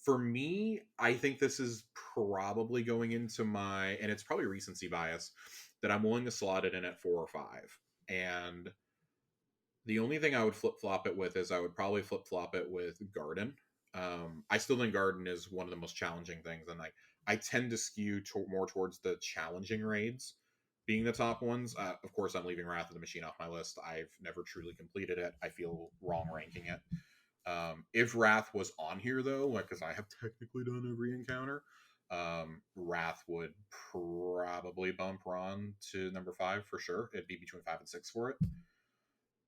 For me, I think this is probably going into my, and it's probably recency bias, that I'm willing to slot it in at 4 or 5. And the only thing I would flip flop it with is I would probably flip flop it with Garden. I still think Garden is one of the most challenging things, and I tend to skew more towards the challenging raids being the top ones. Of course, I'm leaving Wrath of the Machine off my list. I've never truly completed it. I feel wrong ranking it. If Wrath was on here though, like because I have technically done every encounter, Wrath would probably bump Ron to number 5 for sure. It'd be between 5 and 6 for it.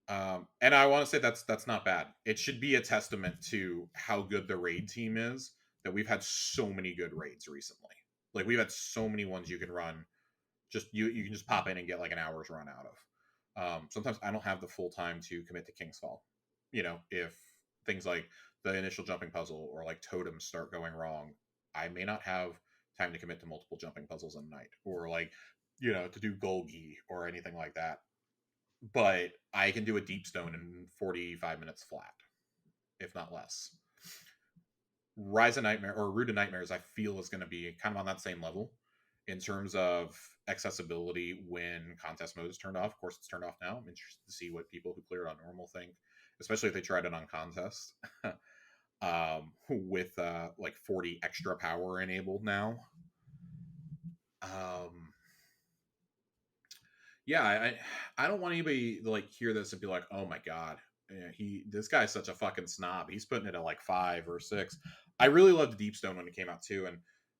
And I want to say that's not bad. It should be a testament to how good the raid team is that we've had so many good raids recently. Like we've had so many ones you can run. Just you can just pop in and get like an hour's run out of. Sometimes I don't have the full time to commit to King's Fall. You know, if things like the initial jumping puzzle or like totems start going wrong, I may not have time to commit to multiple jumping puzzles in a night or like you know to do Golgi or anything like that, but I can do a deep stone in 45 minutes flat, if not less. Rise of Nightmare or Root of Nightmares, I feel is going to be kind of on that same level in terms of accessibility when contest mode is turned off. Of course, it's turned off now. I'm interested to see what people who clear it on normal think, especially if they tried it on contest with like 40 extra power enabled now. Um, yeah, I don't want anybody to like hear this and be like, oh my god, yeah, this guy's such a fucking snob. He's putting it at like 5 or 6. I really loved Deepstone when it came out too, and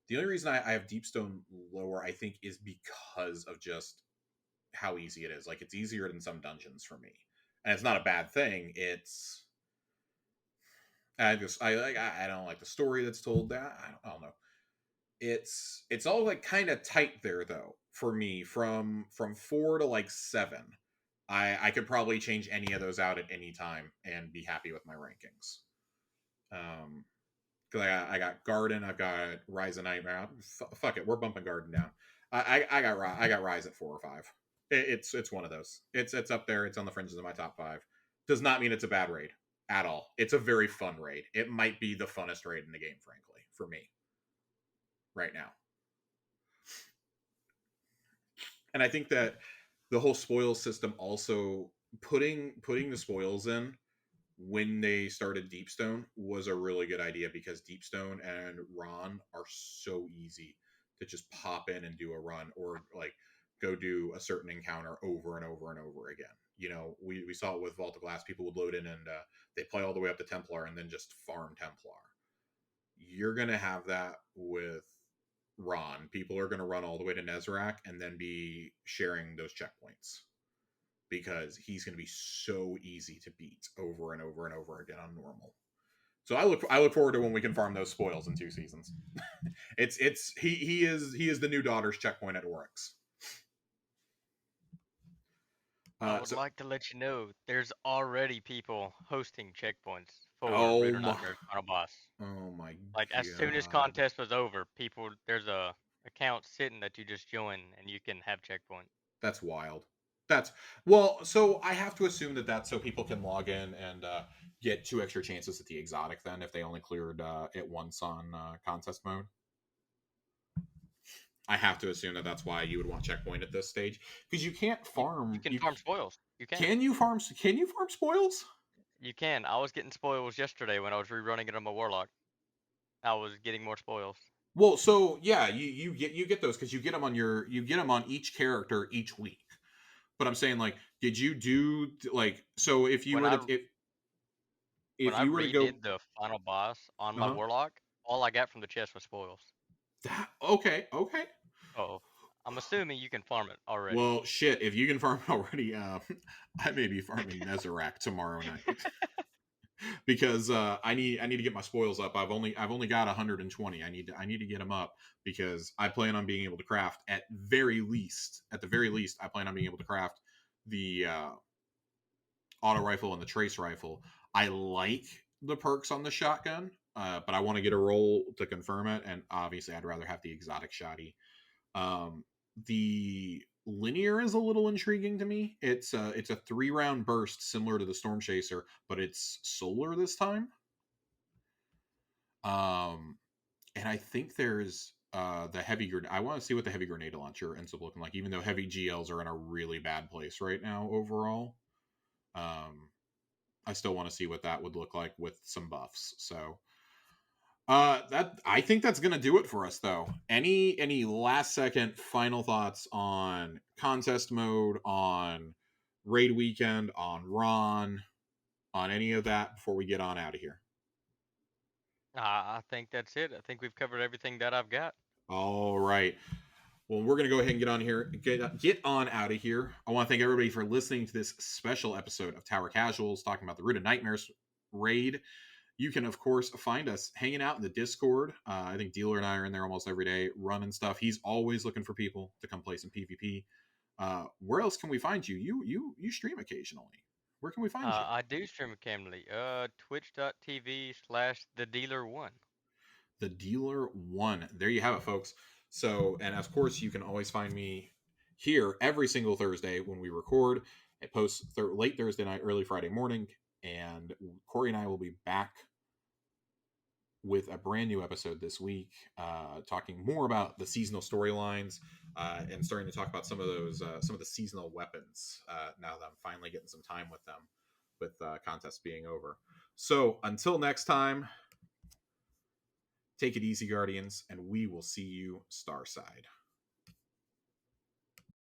the only reason I have Deepstone lower, I think, is because of just how easy it is. Like it's easier than some dungeons for me, and it's not a bad thing. I don't like the story that's told. That I don't know. It's all like kind of tight there though for me from 4 to like 7. I could probably change any of those out at any time and be happy with my rankings. Because I got Garden, I've got Rise of Nightmare. Fuck it, we're bumping Garden down. I got Rise at 4 or 5. It's one of those. It's up there. It's on the fringes of my top 5. Does not mean it's a bad raid at all. It's a very fun raid. It might be the funnest raid in the game, frankly, for me right now. And I think that the whole spoils system also putting the spoils in when they started Deepstone was a really good idea because Deepstone and Ron are so easy to just pop in and do a run or like go do a certain encounter over and over and over again. You know, we saw it with Vault of Glass. People would load in and they play all the way up to Templar and then just farm Templar. You're going to have that with Ron. People are going to run all the way to Nezrak and then be sharing those checkpoints. because he's going to be so easy to beat over and over and over again on normal. So I look forward to when we can farm those spoils in 2 seasons. He is the new daughter's checkpoint at Oryx. I would So like to let you know there's already people hosting checkpoints for oh Raider my Nightmare's final boss. oh my Like as soon as god. contest was over, people there's a account sitting that you just join and you can have checkpoint. That's wild. That's well. So I have to assume that that's so people can log in and get 2 extra chances at the exotic. Then, if they only cleared it once on contest mode, I have to assume that that's why you would want checkpoint at this stage because you can't You farm. can farm spoils. You can. Can you farm spoils? You can. I was getting spoils yesterday when I was rerunning it on my warlock. I was getting more spoils. Well, so yeah, you get those because you get them on each character each week. But I'm saying like, did you do like so if you When were I to when if I you were to go redid the final boss on my uh-huh warlock, all I got from the chest was spoils. that okay. Oh, I'm assuming you can farm it already. Well, shit, if you can farm already, I may be farming Nezerac tomorrow night because I need to get my spoils up. I've only got 120. I need to get them up because I plan on being able to craft at the very least I plan on being able to craft the auto rifle and the trace rifle. I like the perks on the shotgun, but I want to get a roll to confirm it, and obviously I'd rather have the exotic shotty. The linear is a little intriguing to me. It's a 3 round burst similar to the Storm Chaser, but it's solar this time. Um, and I think there's the heavy grenade. I want to see what the heavy grenade launcher ends up looking like, even though heavy GLs are in a really bad place right now overall. Um, I still want to see what that would look like with some buffs. So that I think that's gonna do it for us though. Any last second final thoughts on contest mode, on raid weekend, on Ron, on any of that before we get on out of here? I think that's it. I think we've covered everything that I've got. All right. Well, we're gonna go ahead and get on out of here. I want to thank everybody for listening to this special episode of Tower Casuals, talking about the Root of Nightmares raid. You can, of course, find us hanging out in the Discord. I think Dealer and I are in there almost every day, running stuff. He's always looking for people to come play some PvP. Where else can we find you? You stream occasionally. Where can we find you? I do stream occasionally. Twitch.tv/thedealer1. The Dealer One. There you have it, folks. So, and of course, you can always find me here every single Thursday when we record. It posts late Thursday night, early Friday morning, and Corey and I will be back with a brand new episode this week, talking more about the seasonal storylines and starting to talk about some of the seasonal weapons. Now that I'm finally getting some time with them, with contests being over. So until next time, take it easy, Guardians, and we will see you Starside.